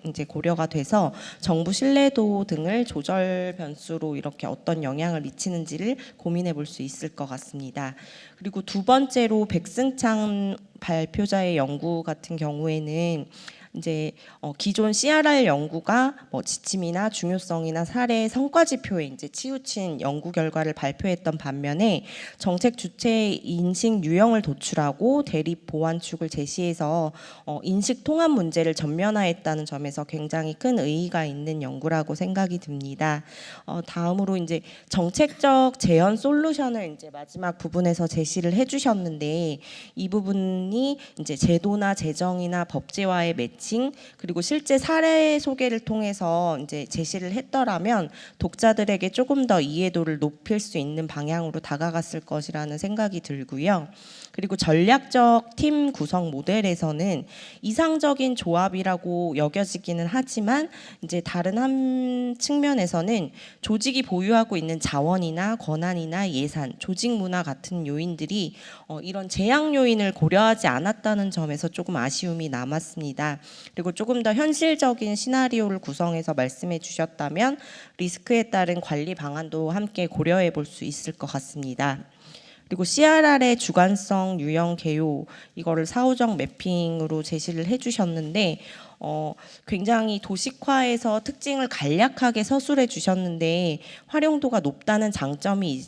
이제 고려가 돼서 정부 신뢰도 등을 조절 변수로 이렇게 어떤 영향을 미치는지를 고민해 볼 수 있을 것 같습니다. 그리고 두 번째로 백승창 발표자의 연구 같은 경우에는 이제 기존 CRR 연구가 지침이나 중요성이나 사례 성과 지표에 이제 치우친 연구 결과를 발표했던 반면에 정책 주체의 인식 유형을 도출하고 대립 보완축을 제시해서 인식 통합 문제를 전면화했다는 점에서 굉장히 큰 의의가 있는 연구라고 생각이 듭니다. 다음으로 이제 정책적 재현 솔루션을 이제 마지막 부분에서 제시를 해주셨는데 이 부분이 이제 제도나 재정이나 법제와의 매치 그리고 실제 사례 소개를 통해서 이제 제시를 했더라면 독자들에게 조금 더 이해도를 높일 수 있는 방향으로 다가갔을 것이라는 생각이 들고요. 그리고 전략적 팀 구성 모델에서는 이상적인 조합이라고 여겨지기는 하지만 이제 다른 한 측면에서는 조직이 보유하고 있는 자원이나 권한이나 예산, 조직 문화 같은 요인들이 이런 제약 요인을 고려하지 않았다는 점에서 조금 아쉬움이 남았습니다. 그리고 조금 더 현실적인 시나리오를 구성해서 말씀해 주셨다면 리스크에 따른 관리 방안도 함께 고려해 볼 수 있을 것 같습니다. 그리고 CRR의 주관성, 유형, 개요 이거를 사후적 매핑으로 제시를 해주셨는데 굉장히 도식화해서 특징을 간략하게 서술해 주셨는데 활용도가 높다는 장점이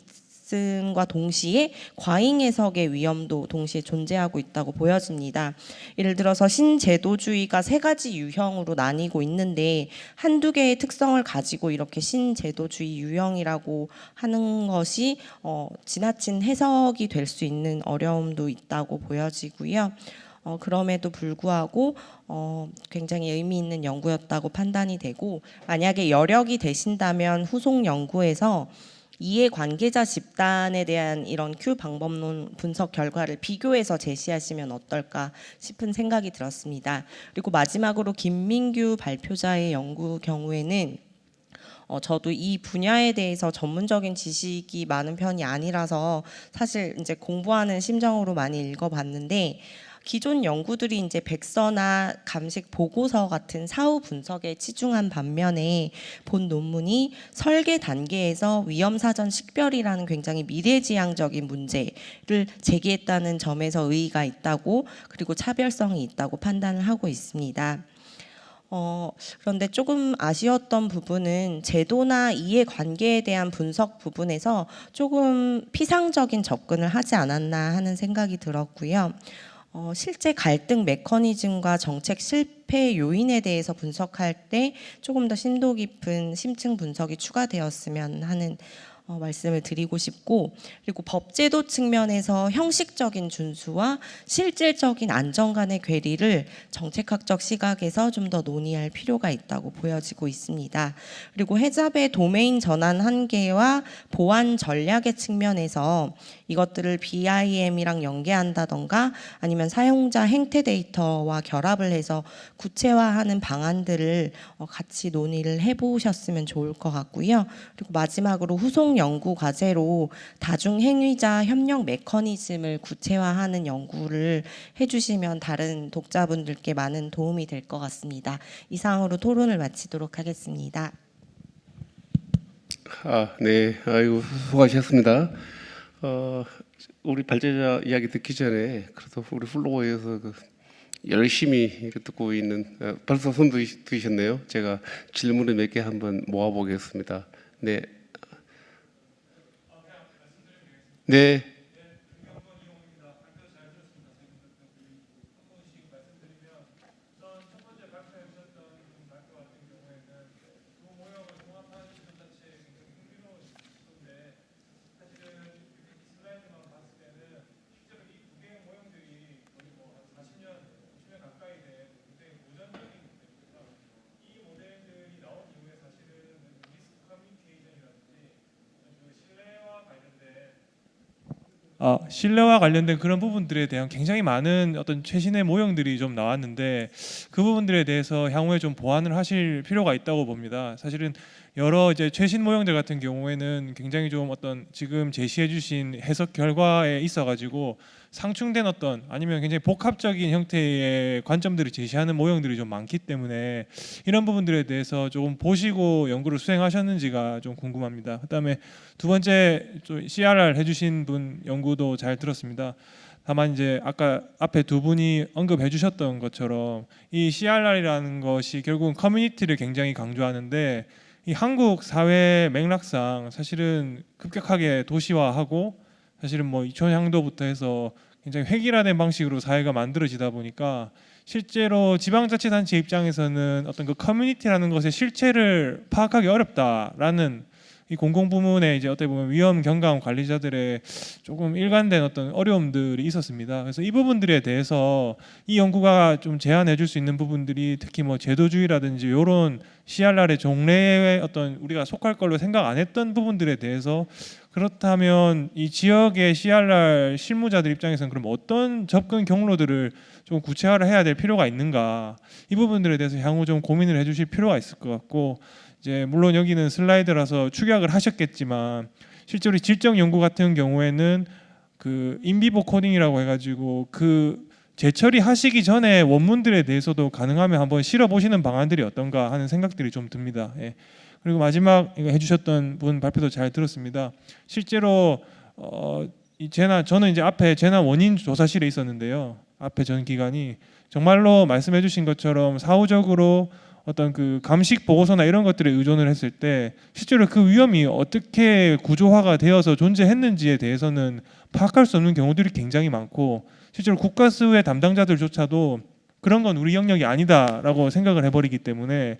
있음과 동시에 과잉 해석의 위험도 동시에 존재하고 있다고 보여집니다. 예를 들어서 신제도주의가 세 가지 유형으로 나뉘고 있는데 한두 개의 특성을 가지고 이렇게 신제도주의 유형이라고 하는 것이 지나친 해석이 될 수 있는 어려움도 있다고 보여지고요. 그럼에도 불구하고 굉장히 의미 있는 연구였다고 판단이 되고 만약에 여력이 되신다면 후속 연구에서 이해 관계자 집단에 대한 이런 Q 방법론 분석 결과를 비교해서 제시하시면 어떨까 싶은 생각이 들었습니다. 그리고 마지막으로 김민규 발표자의 연구 경우에는 저도 이 분야에 대해서 전문적인 지식이 많은 편이 아니라서 사실 이제 공부하는 심정으로 많이 읽어봤는데 기존 연구들이 이제 백서나 감식 보고서 같은 사후 분석에 치중한 반면에 본 논문이 설계 단계에서 위험 사전 식별이라는 굉장히 미래지향적인 문제를 제기했다는 점에서 의의가 있다고 그리고 차별성이 있다고 판단을 하고 있습니다. 그런데 조금 아쉬웠던 부분은 제도나 이해관계에 대한 분석 부분에서 조금 피상적인 접근을 하지 않았나 하는 생각이 들었고요. 실제 갈등 메커니즘과 정책 실패 요인에 대해서 분석할 때 조금 더 심도 깊은 심층 분석이 추가되었으면 하는 말씀을 드리고 싶고, 그리고 법제도 측면에서 형식적인 준수와 실질적인 안전 간의 괴리를 정책학적 시각에서 좀 더 논의할 필요가 있다고 보여지고 있습니다. 그리고 해잡의 도메인 전환 한계와 보안 전략의 측면에서 이것들을 BIM이랑 연계한다던가 아니면 사용자 행태 데이터와 결합을 해서 구체화하는 방안들을 같이 논의를 해보셨으면 좋을 것 같고요. 그리고 마지막으로 후속 연구 과제로 다중행위자 협력 메커니즘을 구체화하는 연구를 해주시면 다른 독자분들께 많은 도움이 될 것 같습니다. 이상으로 토론을 마치도록 하겠습니다. 네, 아이고 수고하셨습니다. 우리 발제자 이야기 듣기 전에 그래도 우리 플로어에서 열심히 이렇게 듣고 있는 벌써 손 드셨네요. 제가 질문을 몇 개 한번 모아보겠습니다. 네. 네. 신뢰와 관련된 그런 부분들에 대한 굉장히 많은 어떤 최신의 모형들이 좀 나왔는데 그 부분들에 대해서 향후에 좀 보완을 하실 필요가 있다고 봅니다. 사실은 여러 이제 최신 모형들 같은 경우에는 굉장히 좀 어떤 지금 제시해주신 해석 결과에 있어가지고 상충된 어떤 아니면 굉장히 복합적인 형태의 관점들을 제시하는 모형들이 좀 많기 때문에 이런 부분들에 대해서 조금 보시고 연구를 수행하셨는지가 좀 궁금합니다. 그다음에 두 번째 좀 CRR 해주신 분 연구도 잘 들었습니다. 다만 이제 아까 앞에 두 분이 언급해 주셨던 것처럼 이 CRR이라는 것이 결국은 커뮤니티를 굉장히 강조하는데 이 한국 사회 맥락상 사실은 급격하게 도시화하고 사실은 뭐 2000년도부터 해서 굉장히 획일화된 방식으로 사회가 만들어지다 보니까 실제로 지방자치단체 입장에서는 어떤 그 커뮤니티라는 것의 실체를 파악하기 어렵다라는 이 공공부문의 이제 어떻게 보면 위험 경감 관리자들의 조금 일관된 어떤 어려움들이 있었습니다. 그래서 이 부분들에 대해서 이 연구가 좀 제안해 줄 수 있는 부분들이 특히 뭐 제도주의라든지 이런 CRR의 종래에 어떤 우리가 속할 걸로 생각 안 했던 부분들에 대해서 그렇다면 이 지역의 CRR 실무자들 입장에서는 그럼 어떤 접근 경로들을 좀 구체화를 해야 될 필요가 있는가, 이 부분들에 대해서 향후 좀 고민을 해주실 필요가 있을 것 같고, 이제 물론 여기는 슬라이드라서 축약을 하셨겠지만 실제로 질적 연구 같은 경우에는 그 인비보 코딩이라고 해가지고 그 재처리 하시기 전에 원문들에 대해서도 가능하면 한번 실어 보시는 방안들이 어떤가 하는 생각들이 좀 듭니다. 예. 그리고 마지막 이거 해주셨던 분 발표도 잘 들었습니다. 실제로 저는 이제 앞에 재난 원인 조사실에 있었는데요. 앞에 전 기간이 정말로 말씀해주신 것처럼 사후적으로 어떤 그 감식 보고서나 이런 것들에 의존을 했을 때 실제로 그 위험이 어떻게 구조화가 되어서 존재했는지에 대해서는 파악할 수 없는 경우들이 굉장히 많고, 실제로 국가수의 담당자들조차도 그런 건 우리 영역이 아니다라고 생각을 해버리기 때문에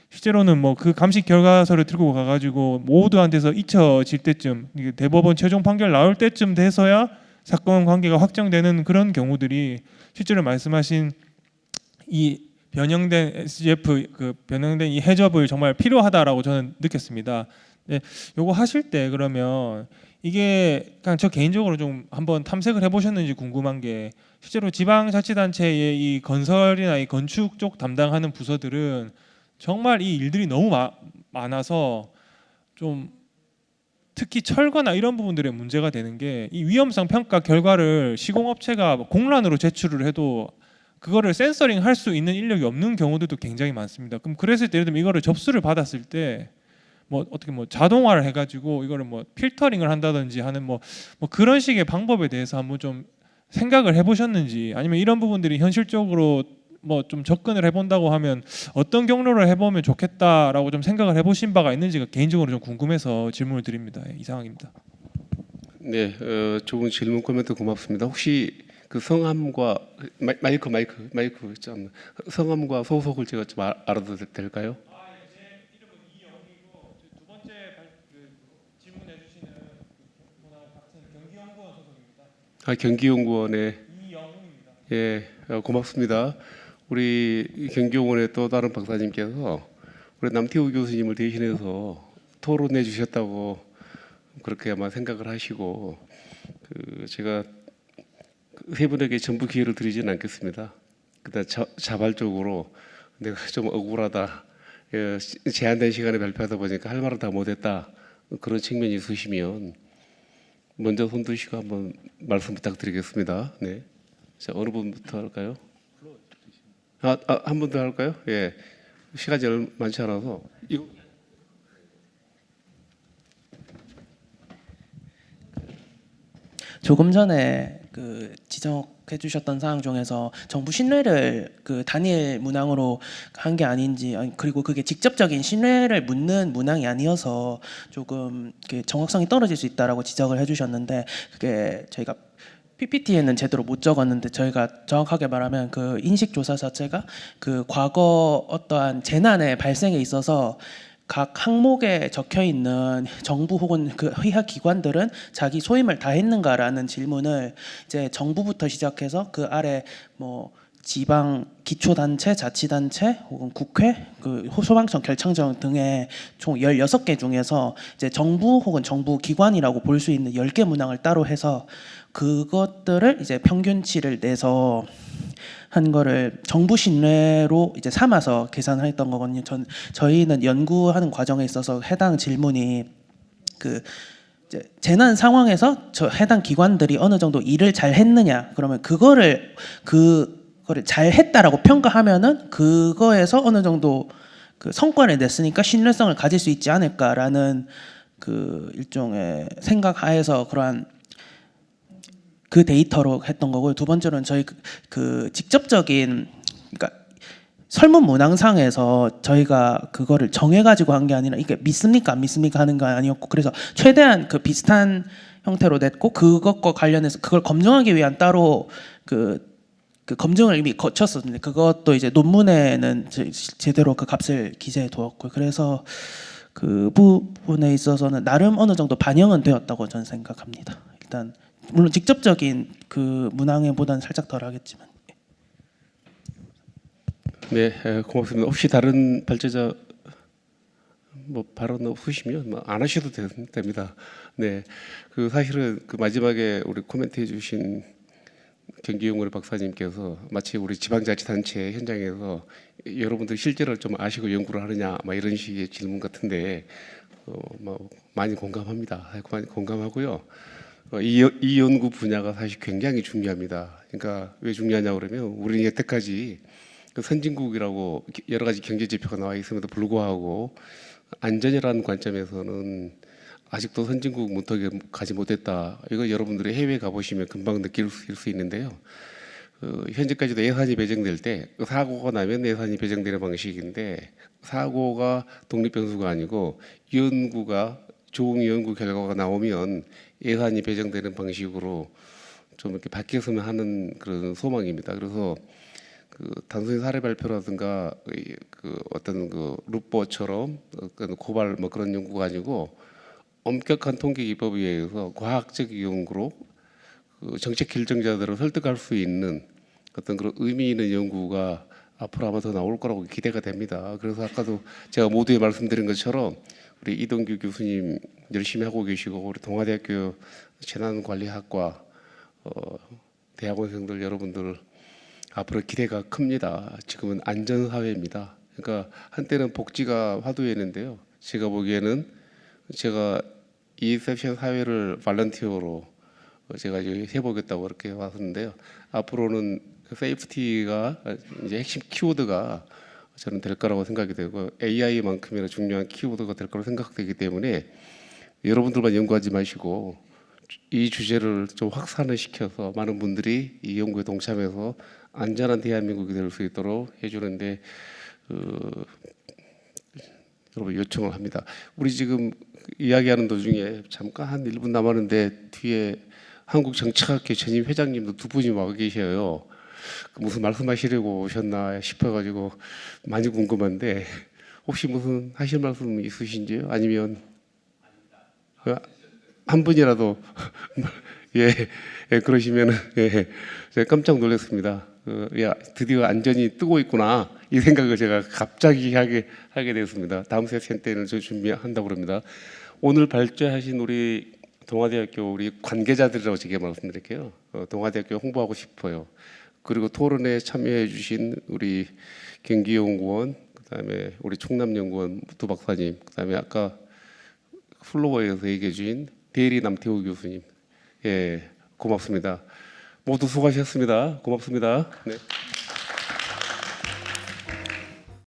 실제로는 뭐 그 감식 결과서를 들고 가가지고 모두한테서 잊혀질 때쯤, 대법원 최종 판결 나올 때쯤 돼서야 사건 관계가 확정되는 그런 경우들이 실제로 말씀하신 이 변형된 SGF 그 변형된 이 해접을 정말 필요하다라고 저는 느꼈습니다. 네, 요거 하실 때 그러면 이게 그냥 저 개인적으로 좀 한번 탐색을 해보셨는지 궁금한 게, 실제로 지방자치단체의 이 건설이나 이 건축 쪽 담당하는 부서들은 정말 이 일들이 너무 많아서 좀 특히 철거나 이런 부분들의 문제가 되는 게, 이 위험성 평가 결과를 시공업체가 공란으로 제출을 해도 그거를 센서링 할 수 있는 인력이 없는 경우들도 굉장히 많습니다. 그럼 그랬을 때 예를 들면 이거를 접수를 받았을 때 뭐 어떻게 뭐 자동화를 해가지고 이거를 뭐 필터링을 한다든지 하는 뭐 그런 식의 방법에 대해서 한번 좀 생각을 해보셨는지, 아니면 이런 부분들이 현실적으로 뭐 좀 접근을 해본다고 하면 어떤 경로를 해보면 좋겠다라고 좀 생각을 해보신 바가 있는지가 개인적으로 좀 궁금해서 질문을 드립니다. 예, 이상입니다. 네, 좋은 질문 코멘트 고맙습니다. 혹시 그 성함과 마이크 좀 성함과 소속을 제가 좀 알아도 될까요? 제 이름은 이영이고 두 번째 질문해 주시는 분하고 같은 경기연구원 소속입니다. 경기연구원의 이영웅입니다. 예, 고맙습니다. 우리 경기연구원의 또 다른 박사님께서 우리 남태우 교수님을 대신해서 토론해 주셨다고 그렇게 아마 생각을 하시고 제가 세 분에게 전부 기회를 드리지는 않겠습니다. 그다음 자발적으로 내가 좀 억울하다, 제한된 시간에 발표하다 보니까 할 말을 다 못했다 그런 측면이 있으시면 먼저 손 드시고 한번 말씀 부탁드리겠습니다. 네, 자 어느 분부터 할까요? 한 분 더 할까요? 예, 시간이 많지 않아서 이거. 조금 전에 그 지적해 주셨던 사항 중에서 정부 신뢰를 그 단일 문항으로 한 게 아닌지, 그리고 그게 직접적인 신뢰를 묻는 문항이 아니어서 조금 그 정확성이 떨어질 수 있다라고 지적을 해 주셨는데, 그게 저희가 PPT에는 제대로 못 적었는데 저희가 정확하게 말하면 그 인식 조사 자체가 그 과거 어떠한 재난의 발생에 있어서 각 항목에 적혀 있는 정부 혹은 그 의학 기관들은 자기 소임을 다 했는가라는 질문을 이제 정부부터 시작해서 그 아래 뭐 지방 기초단체, 자치단체 혹은 국회, 그 소방청, 결창청 등의 총 16개 중에서 이제 정부 혹은 정부 기관이라고 볼 수 있는 10개 문항을 따로 해서 그것들을 이제 평균치를 내서 한 거를 정부 신뢰로 이제 삼아서 계산했던 거거든요. 저희는 연구하는 과정에 있어서 해당 질문이 그 이제 재난 상황에서 저 해당 기관들이 어느 정도 일을 잘 했느냐, 그러면 그거를 잘 했다라고 평가하면은 그거에서 어느 정도 그 성과를 냈으니까 신뢰성을 가질 수 있지 않을까라는 그 일종의 생각 하에서 그러한 그 데이터로 했던 거고요. 두 번째로는 저희 그 직접적인, 그러니까 설문 문항상에서 저희가 그거를 정해가지고 한 게 아니라 이게 믿습니까 안 믿습니까 하는 거 아니었고, 그래서 최대한 그 비슷한 형태로 냈고, 그것과 관련해서 그걸 검증하기 위한 따로 그 검증을 이미 거쳤었는데 그것도 이제 논문에는 제대로 그 값을 기재해 두었고요. 그래서 그 부분에 있어서는 나름 어느 정도 반영은 되었다고 저는 생각합니다. 일단 물론 직접적인 그 문항에보다는 살짝 덜하겠지만. 네, 고맙습니다. 혹시 다른 발제자 뭐 발언 없으시면 뭐 안 하셔도 됩니다. 네, 그 사실은 그 마지막에 우리 코멘트 해주신 경기용우리 박사님께서 마치 우리 지방자치단체 현장에서 여러분들 실제로 좀 아시고 연구를 하느냐, 막 이런 식의 질문 같은데 뭐 많이 공감합니다. 많이 공감하고요. 이 연구 분야가 사실 굉장히 중요합니다. 그러니까 왜 중요하냐 그러면 우리는 여태까지 그 선진국이라고 여러 가지 경제 지표가 나와 있음에도 불구하고 안전이라는 관점에서는 아직도 선진국 문턱에 가지 못했다. 이거 여러분들이 해외 가보시면 금방 느낄 수 있는데요. 현재까지도 예산이 배정될 때 사고가 나면 예산이 배정되는 방식인데, 사고가 독립변수가 아니고 연구가 좋은 연구 결과가 나오면 예산이 배정되는 방식으로 좀 이렇게 바뀌었으면 하는 그런 소망입니다. 그래서 그 단순히 사례 발표라든가 그 어떤 그 루퍼처럼 고발 뭐 그런 연구가 아니고 엄격한 통계 기법에 의해서 과학적 연구로 그 정책 결정자들을 설득할 수 있는 어떤 그런 의미 있는 연구가 앞으로 아마 더 나올 거라고 기대가 됩니다. 그래서 아까도 제가 모두에 말씀드린 것처럼 우리 이동규 교수님 열심히 하고 계시고, 우리 동아대학교 재난관리학과 대학원생들 여러분들 앞으로 기대가 큽니다. 지금은 안전사회입니다. 그러니까 한때는 복지가 화두였는데요. 제가 보기에는 제가 이 섹션 사회를 발런티어로 제가 이제 해보겠다고 그렇게 왔었는데요. 앞으로는 세이프티가 이제 핵심 키워드가 저는 될 거라고 생각이 되고, AI만큼이나 중요한 키워드가 될 거라고 생각되기 때문에 여러분들만 연구하지 마시고 이 주제를 좀 확산을 시켜서 많은 분들이 이 연구에 동참해서 안전한 대한민국이 될 수 있도록 해주는데 여러분 요청을 합니다. 우리 지금 이야기하는 도중에 잠깐 한 1분 남았는데 뒤에 한국정치학회 전임 회장님도 두 분이 와 계셔요. 무슨 말씀하시려고 오셨나 싶어가지고 많이 궁금한데 혹시 무슨 하실 말씀 있으신지요? 아니면 한 분이라도 예, 예 그러시면은 예, 제가 깜짝 놀랐습니다. 야 드디어 안전이 뜨고 있구나 이 생각을 제가 갑자기 하게 되었습니다. 다음 세션 때는 저 준비한다고 그럽니다. 오늘 발제하신 우리 동아대학교 우리 관계자들이라고 제가 말씀드릴게요. 동아대학교 홍보하고 싶어요. 그리고 토론에 참여해 주신 우리 경기연구원, 그다음에 우리 충남연구원 두 박사님, 그다음에 아까 플로어에서 얘기해 주신 대리 남태우 교수님, 예 고맙습니다. 모두 수고하셨습니다. 고맙습니다. 네.